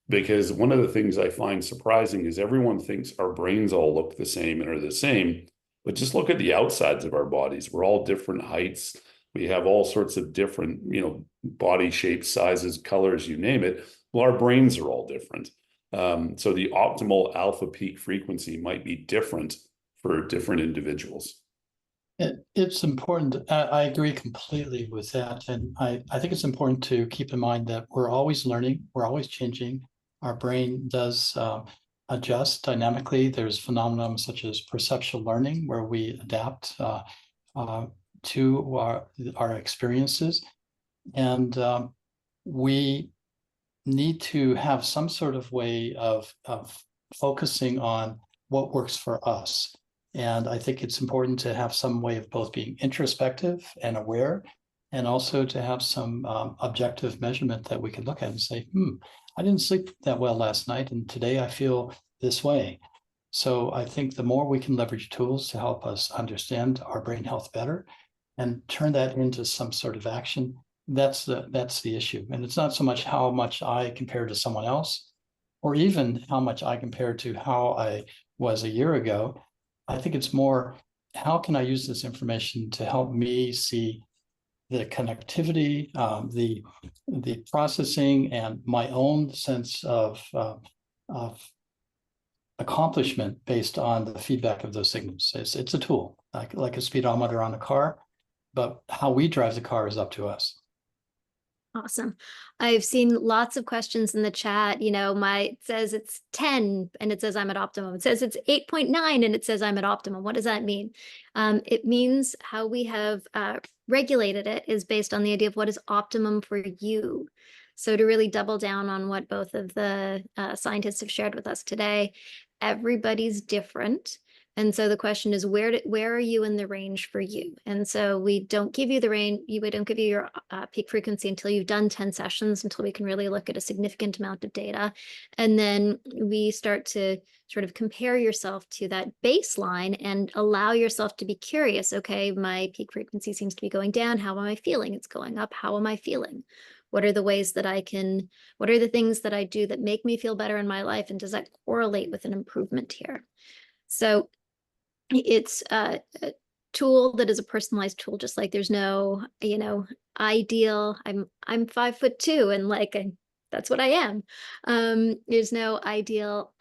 Because one of the things I find surprising is everyone thinks our brains all look the same and are the same, but just look at the outsides of our bodies. We're all different heights. We have all sorts of different, body shapes, sizes, colors, you name it. Well, our brains are all different. So the optimal alpha peak frequency might be different for different individuals. It's important. I agree completely with that. And I think it's important to keep in mind that we're always learning, we're always changing. Our brain does adjust dynamically. There's phenomena such as perceptual learning, where we adapt to our experiences. And we need to have some sort of way of focusing on what works for us. And I think it's important to have some way of both being introspective and aware, and also to have some objective measurement that we can look at and say, I didn't sleep that well last night, and today I feel this way. So I think the more we can leverage tools to help us understand our brain health better and turn that into some sort of action, that's the issue. And it's not so much how much I compare to someone else, or even how much I compare to how I was a year ago. I think it's more, how can I use this information to help me see the connectivity, the processing, and my own sense of accomplishment based on the feedback of those signals. It's a tool, like a speedometer on a car, but how we drive the car is up to us. Awesome. I've seen lots of questions in the chat. It says it's 10 and it says I'm at optimum. It says it's 8.9 and it says I'm at optimum. What does that mean? It means how we have regulated it is based on the idea of what is optimum for you. So to really double down on what both of the scientists have shared with us today, everybody's different. And so the question is, where are you in the range for you? And so we don't give you the range, we don't give you your peak frequency until you've done 10 sessions, until we can really look at a significant amount of data. And then we start to sort of compare yourself to that baseline and allow yourself to be curious. Okay, my peak frequency seems to be going down. How am I feeling? It's going up. How am I feeling? What are the ways that what are the things that I do that make me feel better in my life? And does that correlate with an improvement here? So it's a tool that is a personalized tool, just like there's no, ideal. I'm 5'2" and that's what I am. There's no ideal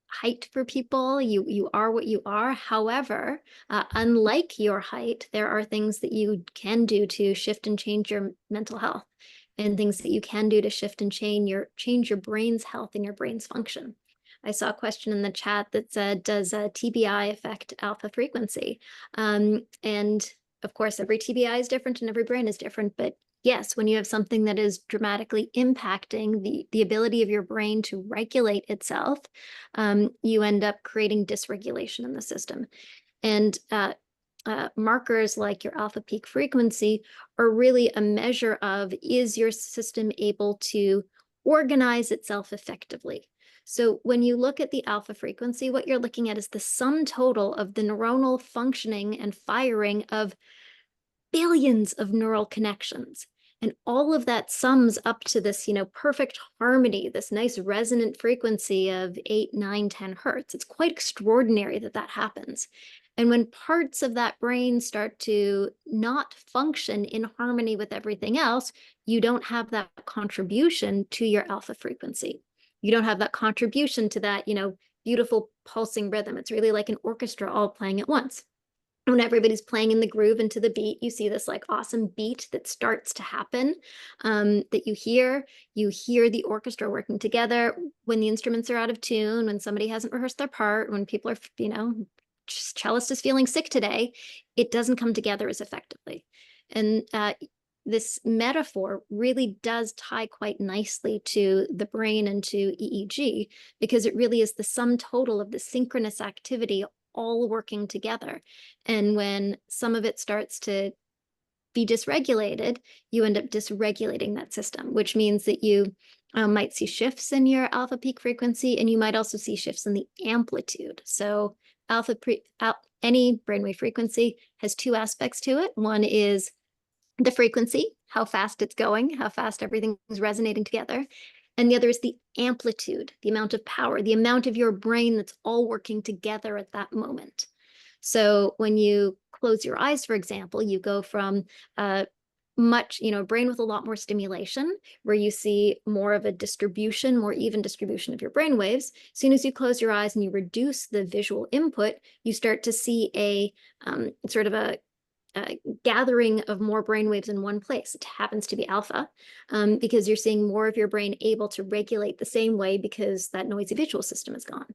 height for people. You are what you are. However, unlike your height, there are things that you can do to shift and change your mental health, and things that you can do to shift and change your brain's health and your brain's function. I saw a question in the chat that said, does TBI affect alpha frequency? And of course, every TBI is different and every brain is different. But yes, when you have something that is dramatically impacting the ability of your brain to regulate itself, you end up creating dysregulation in the system. And markers like your alpha peak frequency are really a measure of, is your system able to organize itself effectively? So when you look at the alpha frequency, what you're looking at is the sum total of the neuronal functioning and firing of billions of neural connections. And all of that sums up to this, perfect harmony, this nice resonant frequency of 8, 9, 10 hertz. It's quite extraordinary that happens. And when parts of that brain start to not function in harmony with everything else, you don't have that contribution to your alpha frequency. You don't have that contribution to that, beautiful pulsing rhythm. It's really like an orchestra all playing at once. When everybody's playing in the groove and to the beat, you see this awesome beat that starts to happen, that you hear the orchestra working together. When the instruments are out of tune, when somebody hasn't rehearsed their part, when people are, cellist is feeling sick today, it doesn't come together as effectively. And this metaphor really does tie quite nicely to the brain and to EEG, because it really is the sum total of the synchronous activity all working together. And when some of it starts to be dysregulated, you end up dysregulating that system, which means that you might see shifts in your alpha peak frequency, and you might also see shifts in the amplitude. So any brainwave frequency has two aspects to it. One is the frequency, how fast it's going, how fast everything is resonating together. And the other is the amplitude, the amount of power, the amount of your brain that's all working together at that moment. So when you close your eyes, for example, you go from much, brain with a lot more stimulation, where you see more of a distribution, more even distribution of your brain waves. As soon as you close your eyes and you reduce the visual input, you start to see a sort of a gathering of more brainwaves in one place. It happens to be alpha, because you're seeing more of your brain able to regulate the same way because that noisy visual system is gone.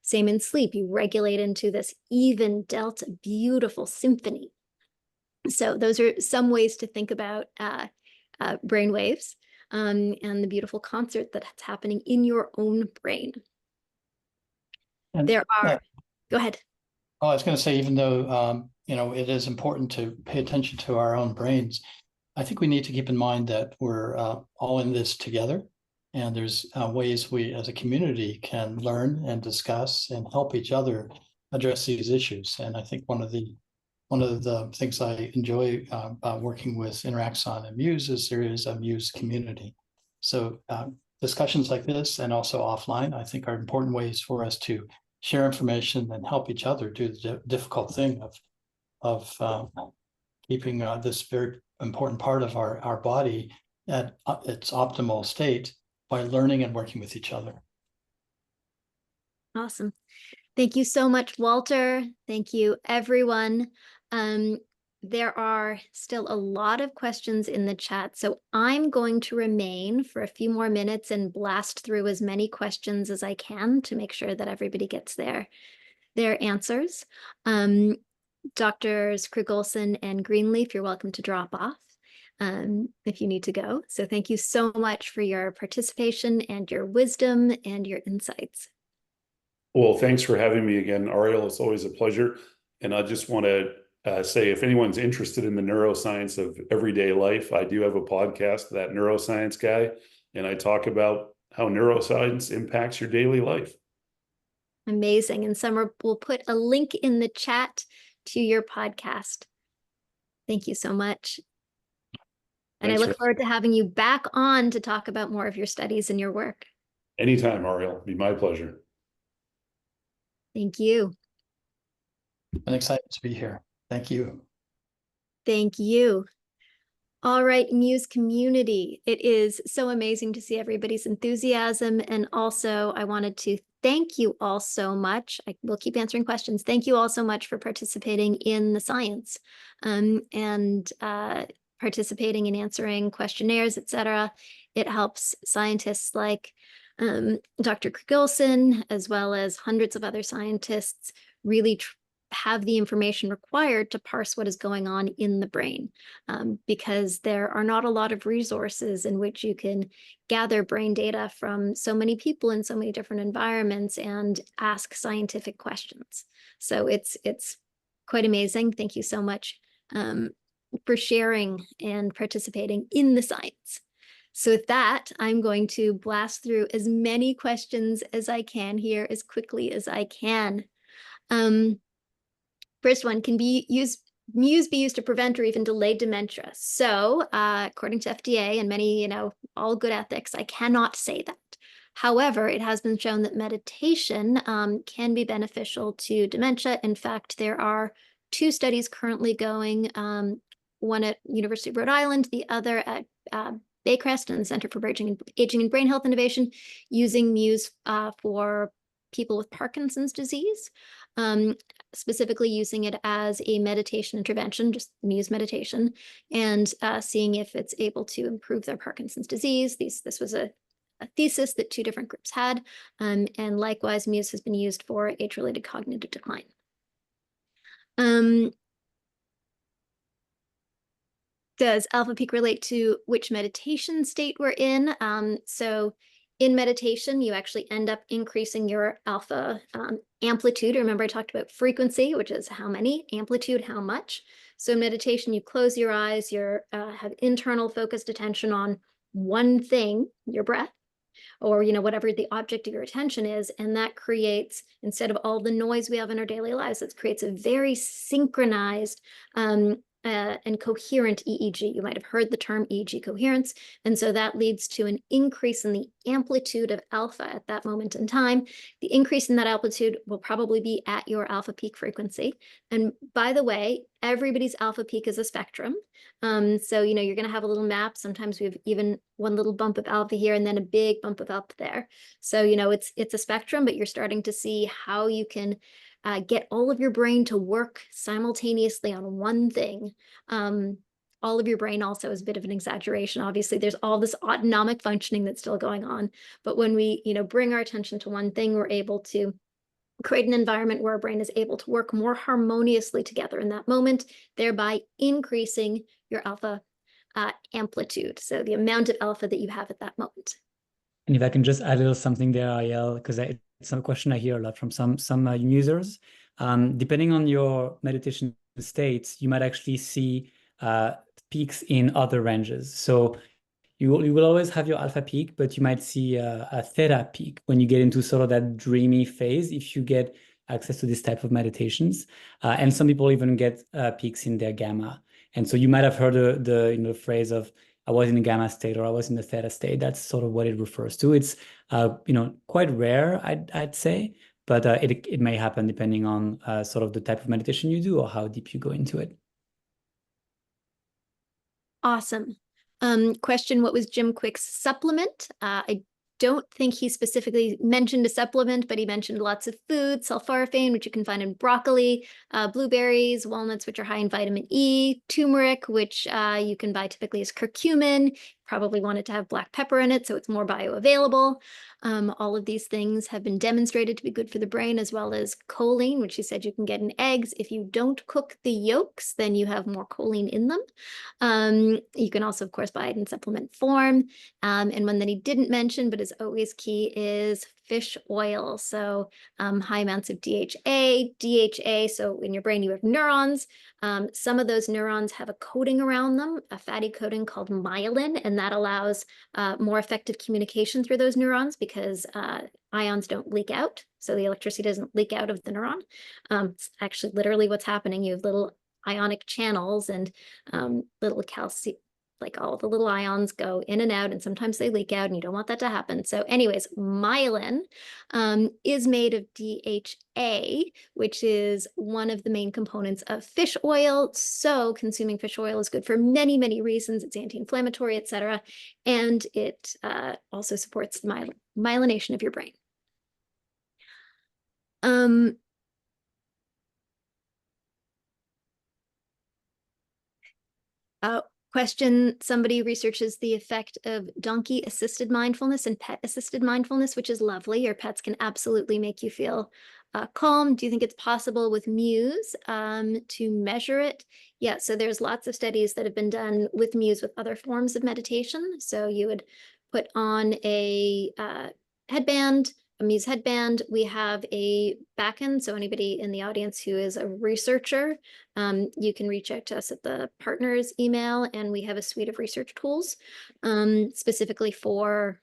Same in sleep, you regulate into this even delta, beautiful symphony. So those are some ways to think about brainwaves and the beautiful concert that's happening in your own brain. And, there are, go ahead. Oh, I was going to say, even though, it is important to pay attention to our own brains, I think we need to keep in mind that we're all in this together. And there's ways we as a community can learn and discuss and help each other address these issues. And I think one of the things I enjoy about working with Interaxon and Muse is there is a Muse community. So discussions like this and also offline, I think, are important ways for us to share information and help each other do the difficult thing of keeping this very important part of our body at its optimal state by learning and working with each other. Awesome. Thank you so much, Walter. Thank you, everyone. There are still a lot of questions in the chat, so I'm going to remain for a few more minutes and blast through as many questions as I can to make sure that everybody gets their answers. Drs. Krigolson and Greenleaf, you're welcome to drop off if you need to go. So thank you so much for your participation and your wisdom and your insights. Well, thanks for having me again, Ariel. It's always a pleasure. And I just want to say, if anyone's interested in the neuroscience of everyday life, I do have a podcast, That Neuroscience Guy, and I talk about how neuroscience impacts your daily life. Amazing. And Summer will put a link in the chat to your podcast. Thank you so much. And I look forward to having you back on to talk about more of your studies and your work. Anytime, Ariel. It'd be my pleasure. Thank you. I'm excited to be here. Thank you. Thank you. All right, Muse community. It is so amazing to see everybody's enthusiasm. And also, I wanted to thank you all so much. I will keep answering questions. Thank you all so much for participating in the science and participating in answering questionnaires, etc. It helps scientists like Dr. Krigolson, as well as hundreds of other scientists, really have the information required to parse what is going on in the brain, because there are not a lot of resources in which you can gather brain data from so many people in so many different environments and ask scientific questions. So it's quite amazing. Thank you so much for sharing and participating in the science. So with that, I'm going to blast through as many questions as I can here as quickly as I can. First one, can Muse be used to prevent or even delay dementia? So according to FDA and many, all good ethics, I cannot say that. However, it has been shown that meditation can be beneficial to dementia. In fact, there are 2 studies currently going, one at University of Rhode Island, the other at Baycrest and the Center for Aging and Brain Health Innovation, using Muse for people with Parkinson's disease, specifically using it as a meditation intervention, just Muse meditation, and seeing if it's able to improve their Parkinson's disease. This was a thesis that 2 different groups had, and likewise, Muse has been used for age-related cognitive decline. Does alpha peak relate to which meditation state we're in? So in meditation, you actually end up increasing your alpha amplitude. Remember, I talked about frequency, which is how many, amplitude, how much. So in meditation, you close your eyes, you have internal focused attention on one thing, your breath, or whatever the object of your attention is, and that creates, instead of all the noise we have in our daily lives, it creates a very synchronized and coherent EEG. You might have heard the term EEG coherence. And so that leads to an increase in the amplitude of alpha at that moment in time. The increase in that amplitude will probably be at your alpha peak frequency. And by the way, everybody's alpha peak is a spectrum. So, you're going to have a little map. Sometimes we have even one little bump of alpha here and then a big bump of alpha there. So, it's a spectrum, but you're starting to see how you can get all of your brain to work simultaneously on one thing. All of your brain also is a bit of an exaggeration. Obviously, there's all this autonomic functioning that's still going on. But when we, bring our attention to one thing, we're able to create an environment where our brain is able to work more harmoniously together in that moment, thereby increasing your alpha amplitude. So the amount of alpha that you have at that moment. And if I can just add a little something there, Ariel, because it's a question I hear a lot from some users. Depending on your meditation states, you might actually see peaks in other ranges. So you will always have your alpha peak, but you might see a theta peak when you get into sort of that dreamy phase if you get access to this type of meditations. And some people even get peaks in their gamma. And so you might have heard the phrase of I was in a gamma state or I was in the theta state. That's sort of what it refers to. It's quite rare, I'd say, but it may happen depending on sort of the type of meditation you do or how deep you go into it. Awesome. Question, what was Jim Kwik's supplement? I don't think he specifically mentioned a supplement, but he mentioned lots of food, sulforaphane, which you can find in broccoli, blueberries, walnuts, which are high in vitamin E, turmeric, which you can buy typically as curcumin. Probably wanted to have black pepper in it, so it's more bioavailable. All of these things have been demonstrated to be good for the brain, as well as choline, which he said you can get in eggs. If you don't cook the yolks, then you have more choline in them. You can also, of course, buy it in supplement form. And one that he didn't mention, but is always key, is fish oil. So high amounts of DHA. So in your brain, you have neurons. Some of those neurons have a coating around them, a fatty coating called myelin, and that allows more effective communication through those neurons because ions don't leak out. So the electricity doesn't leak out of the neuron. It's actually literally what's happening. You have little ionic channels and little calcium, like all the little ions go in and out, and sometimes they leak out, and you don't want that to happen. So anyways, myelin is made of DHA, which is one of the main components of fish oil. So consuming fish oil is good for many, many reasons. It's anti-inflammatory, etc. And it also supports the myelination of your brain. Question, somebody researches the effect of donkey-assisted mindfulness and pet-assisted mindfulness, which is lovely. Your pets can absolutely make you feel calm. Do you think it's possible with Muse to measure it? Yeah, so there's lots of studies that have been done with Muse with other forms of meditation. So you would put on a headband, a Muse headband. We have a backend, so anybody in the audience who is a researcher, you can reach out to us at the partners email, and we have a suite of research tools specifically for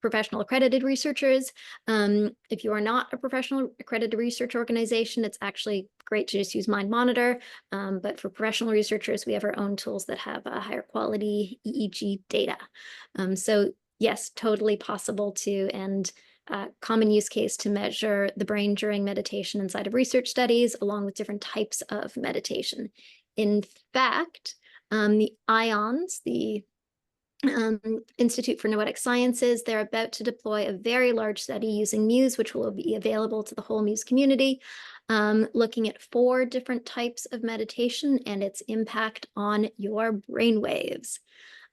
professional accredited researchers. If you are not a professional accredited research organization, it's actually great to just use Mind Monitor. But for professional researchers, we have our own tools that have a higher quality EEG data. So yes, totally possible to, and common use case to measure the brain during meditation inside of research studies, along with different types of meditation. In fact, the IONS, the Institute for Noetic Sciences, they're about to deploy a very large study using Muse, which will be available to the whole Muse community, looking at 4 different types of meditation and its impact on your brainwaves.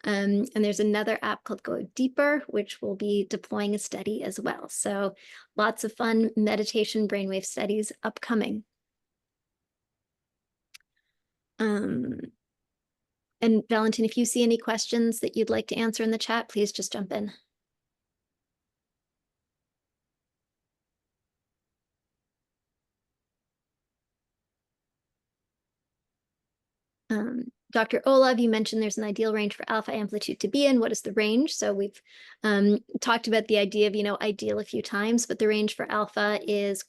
And there's another app called Go Deeper, which will be deploying a study as well. So lots of fun meditation brainwave studies upcoming. And Valentin, if you see any questions that you'd like to answer in the chat, please just jump in. Dr. Olav, you mentioned there's an ideal range for alpha amplitude to be in. What is the range? So we've talked about the idea of, ideal a few times, but the range for alpha is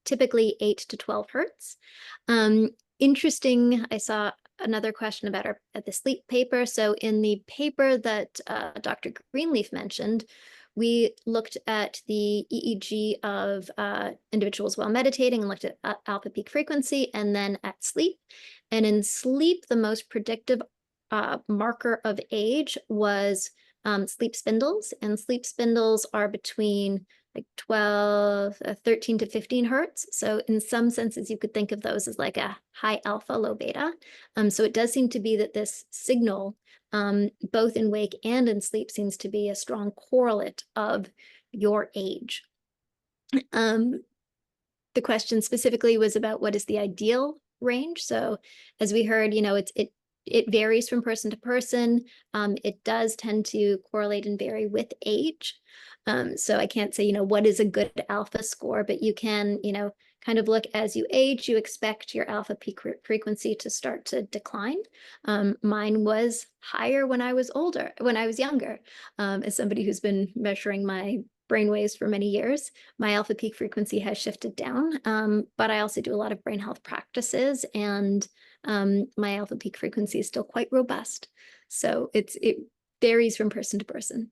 typically 8 to 12 hertz. Interesting, I saw another question about the sleep paper. So in the paper that Dr. Greenleaf mentioned, we looked at the EEG of individuals while meditating and looked at alpha peak frequency and then at sleep. And in sleep, the most predictive marker of age was sleep spindles. And sleep spindles are between like 13 to 15 hertz. So in some senses, you could think of those as like a high alpha, low beta. So it does seem to be that this signal, both in wake and in sleep, seems to be a strong correlate of your age. The question specifically was about what is the ideal range. So as we heard, it varies from person to person. It does tend to correlate and vary with age. So I can't say, what is a good alpha score, but you can, kind of look as you age, you expect your alpha peak frequency to start to decline. Mine was higher when I was younger. As somebody who's been measuring my brainwaves for many years, my alpha peak frequency has shifted down. But I also do a lot of brain health practices, and my alpha peak frequency is still quite robust. So it varies from person to person.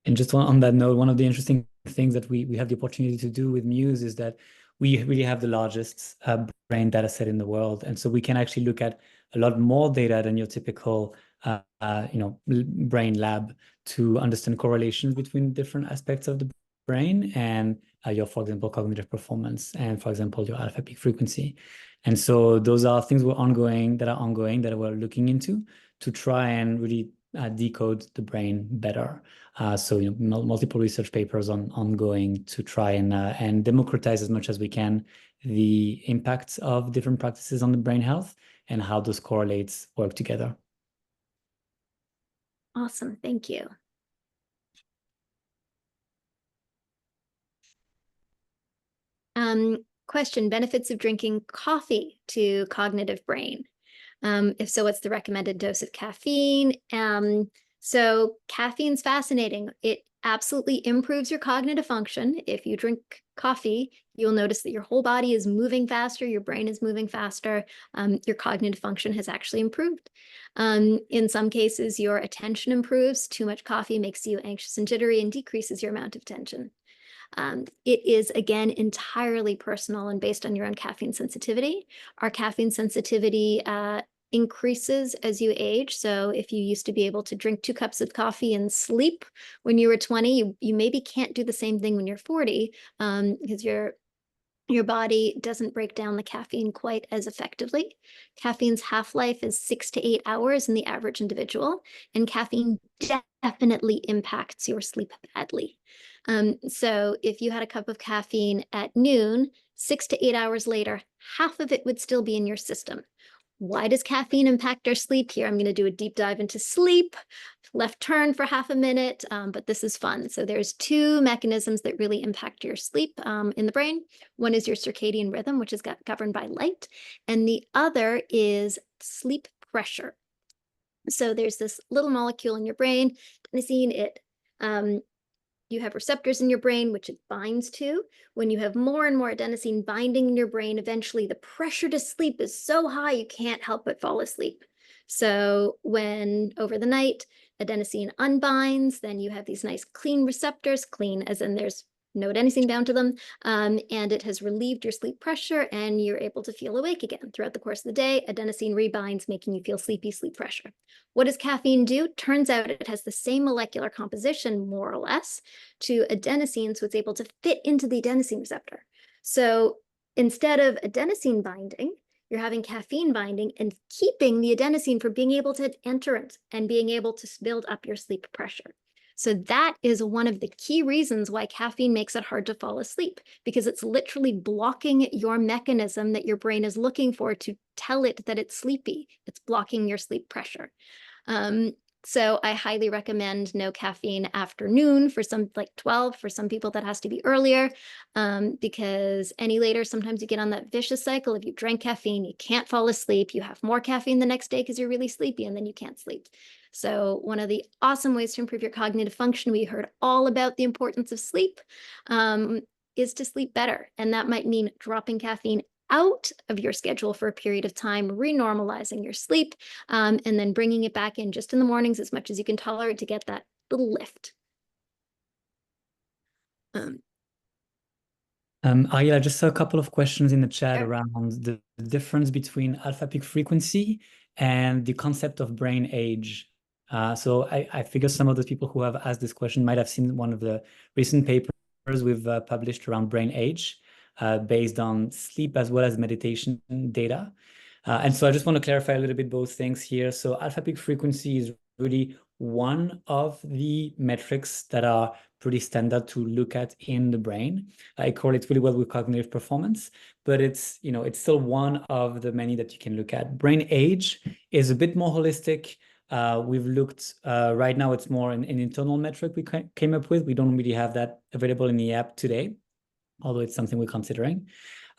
And just on that note, one of the interesting things that we have the opportunity to do with Muse is that we really have the largest brain data set in the world. And so we can actually look at a lot more data than your typical brain lab to understand correlations between different aspects of the brain and your, for example, cognitive performance and, for example, your alpha peak frequency. And so those are things that we're looking into to try and really decode the brain better. So multiple research papers ongoing to try and democratize as much as we can the impacts of different practices on the brain health and how those correlates work together. Awesome, thank you. Question: benefits of drinking coffee to cognitive brain. If so, what's the recommended dose of caffeine? So caffeine's fascinating. It absolutely improves your cognitive function. If you drink coffee, you'll notice that your whole body is moving faster, your brain is moving faster, your cognitive function has actually improved. In some cases, your attention improves. Too much coffee makes you anxious and jittery and decreases your amount of attention. It is, again, entirely personal and based on your own caffeine sensitivity. Our caffeine sensitivity increases as you age. So if you used to be able to drink 2 cups of coffee and sleep when you were 20, you maybe can't do the same thing when you're 40 because your body doesn't break down the caffeine quite as effectively. Caffeine's half-life is 6 to 8 hours in the average individual, and caffeine definitely impacts your sleep badly. So if you had a cup of caffeine at noon, 6 to 8 hours later, half of it would still be in your system. Why does caffeine impact our sleep? Here, I'm going to do a deep dive into sleep, left turn for half a minute, but this is fun. So there's 2 mechanisms that really impact your sleep in the brain. One is your circadian rhythm, which is governed by light, and the other is sleep pressure. So there's this little molecule in your brain, adenosine. You have receptors in your brain, which it binds to. When you have more and more adenosine binding in your brain, eventually the pressure to sleep is so high you can't help but fall asleep. So when over the night adenosine unbinds, then you have these nice clean receptors, clean as in there's no adenosine bound to them, and it has relieved your sleep pressure and you're able to feel awake again. Throughout the course of the day, adenosine rebinds, making you feel sleepy, sleep pressure. What does caffeine do? Turns out it has the same molecular composition, more or less, to adenosine, so it's able to fit into the adenosine receptor. So instead of adenosine binding, you're having caffeine binding and keeping the adenosine from being able to enter it and being able to build up your sleep pressure. So that is one of the key reasons why caffeine makes it hard to fall asleep, because it's literally blocking your mechanism that your brain is looking for to tell it that it's sleepy. It's blocking your sleep pressure. So I highly recommend no caffeine after noon, for some like 12, for some people that has to be earlier, because any later, sometimes you get on that vicious cycle. If you drank caffeine, you can't fall asleep, you have more caffeine the next day because you're really sleepy and then you can't sleep. So one of the awesome ways to improve your cognitive function, we heard all about the importance of sleep, is to sleep better. And that might mean dropping caffeine out of your schedule for a period of time, renormalizing your sleep, and then bringing it back in just in the mornings as much as you can tolerate to get that little lift. I just saw a couple of questions in the chat Sure. around the difference between alpha peak frequency and the concept of brain age. So I figure some of the people who have asked this question might have seen one of the recent papers we've published around brain age based on sleep as well as meditation data. And so I just want to clarify a little bit both things here. So alpha peak frequency is really one of the metrics that are pretty standard to look at in the brain. It correlates really well with cognitive performance, but it's, you know, it's still one of the many that you can look at. Brain age is a bit more holistic. We've looked, right now it's more an internal metric we came up with. We don't really have that available in the app today, although it's something we're considering.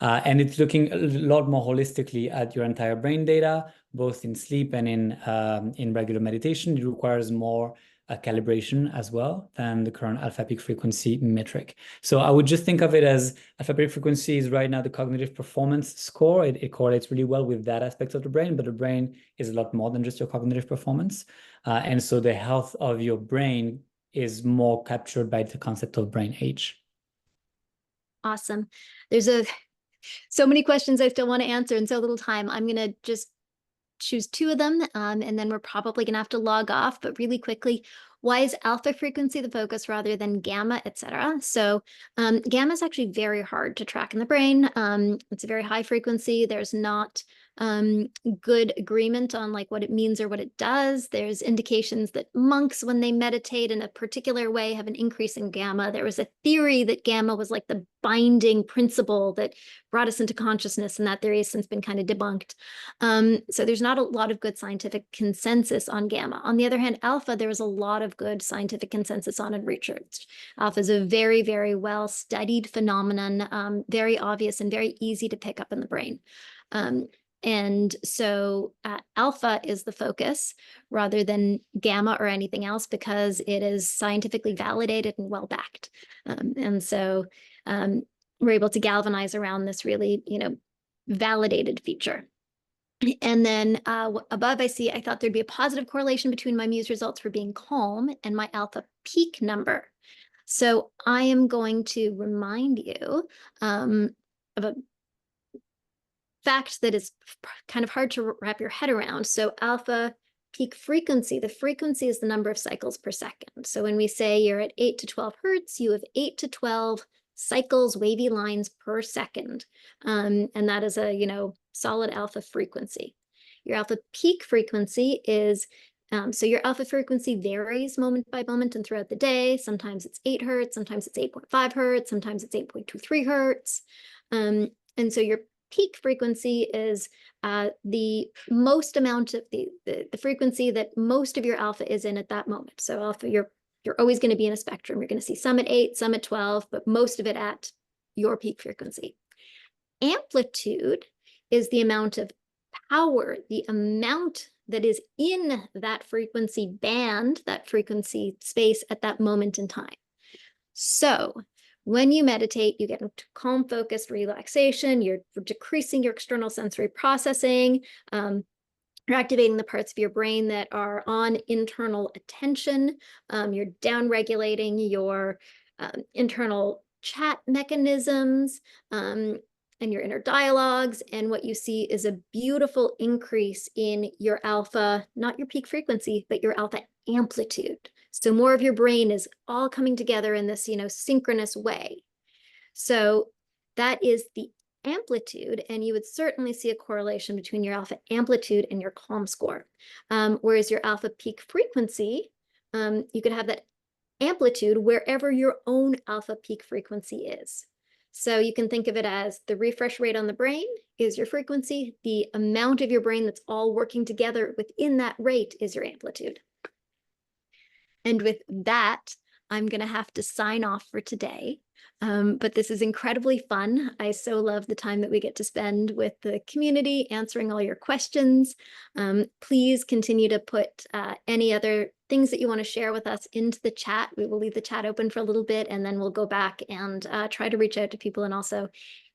And it's looking a lot more holistically at your entire brain data, both in sleep and in regular meditation. It requires more calibration as well than the current alpha peak frequency metric. So I would just think of it as alpha peak frequency is right now the cognitive performance score. It correlates really well with that aspect of the brain, but the brain is a lot more than just your cognitive performance. And so the health of your brain is more captured by the concept of brain age. Awesome. There's so many questions I still want to answer in so little time. I'm going to just choose two of them, and then we're probably going to have to log off. But really quickly, why is alpha frequency the focus rather than gamma, etc.? So gamma is actually very hard to track in the brain. It's a very high frequency. There's not good agreement on like what it means or what it does. There's indications that monks, when they meditate in a particular way, have an increase in gamma. There was a theory that gamma was like the binding principle that brought us into consciousness, and that theory has since been kind of debunked. So there's not a lot of good scientific consensus on gamma. On the other hand, alpha, there was a lot of good scientific consensus on and research. Alpha is a very, very well studied phenomenon, very obvious and very easy to pick up in the brain. And so alpha is the focus rather than gamma or anything else, because it is scientifically validated and well backed. And so we're able to galvanize around this really, validated feature. And then above, I thought there'd be a positive correlation between my Muse results for being calm and my alpha peak number. So I am going to remind you of a fact that is kind of hard to wrap your head around. So alpha peak frequency, the frequency is the number of cycles per second. So when we say you're at 8 to 12 hertz, you have 8 to 12 cycles, wavy lines per second. And that is a, solid alpha frequency. Your alpha peak frequency is, so your alpha frequency varies moment by moment and throughout the day. Sometimes it's 8 hertz, sometimes it's 8.5 hertz, sometimes it's 8.23 hertz. And so your peak frequency is the most amount of the frequency that most of your alpha is in at that moment. So alpha, you're always going to be in a spectrum. You're going to see some at 8, some at 12, but most of it at your peak frequency. Amplitude is the amount of power, the amount that is in that frequency band, that frequency space at that moment in time. So when you meditate, you get into calm, focused relaxation. You're decreasing your external sensory processing. You're activating the parts of your brain that are on internal attention. You're down-regulating your internal chat mechanisms and your inner dialogues. And what you see is a beautiful increase in your alpha, not your peak frequency, but your alpha amplitude. So more of your brain is all coming together in this, synchronous way. So that is the amplitude, and you would certainly see a correlation between your alpha amplitude and your calm score. Whereas your alpha peak frequency, you could have that amplitude wherever your own alpha peak frequency is. So you can think of it as the refresh rate on the brain is your frequency. The amount of your brain that's all working together within that rate is your amplitude. And with that, I'm going to have to sign off for today. But this is incredibly fun. I so love the time that we get to spend with the community, answering all your questions. Please continue to put any other things that you want to share with us into the chat. We will leave the chat open for a little bit, and then we'll go back and try to reach out to people and also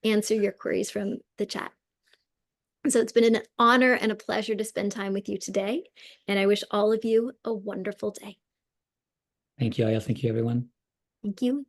answer your queries from the chat. So it's been an honor and a pleasure to spend time with you today. And I wish all of you a wonderful day. Thank you, Aya. Thank you, everyone. Thank you.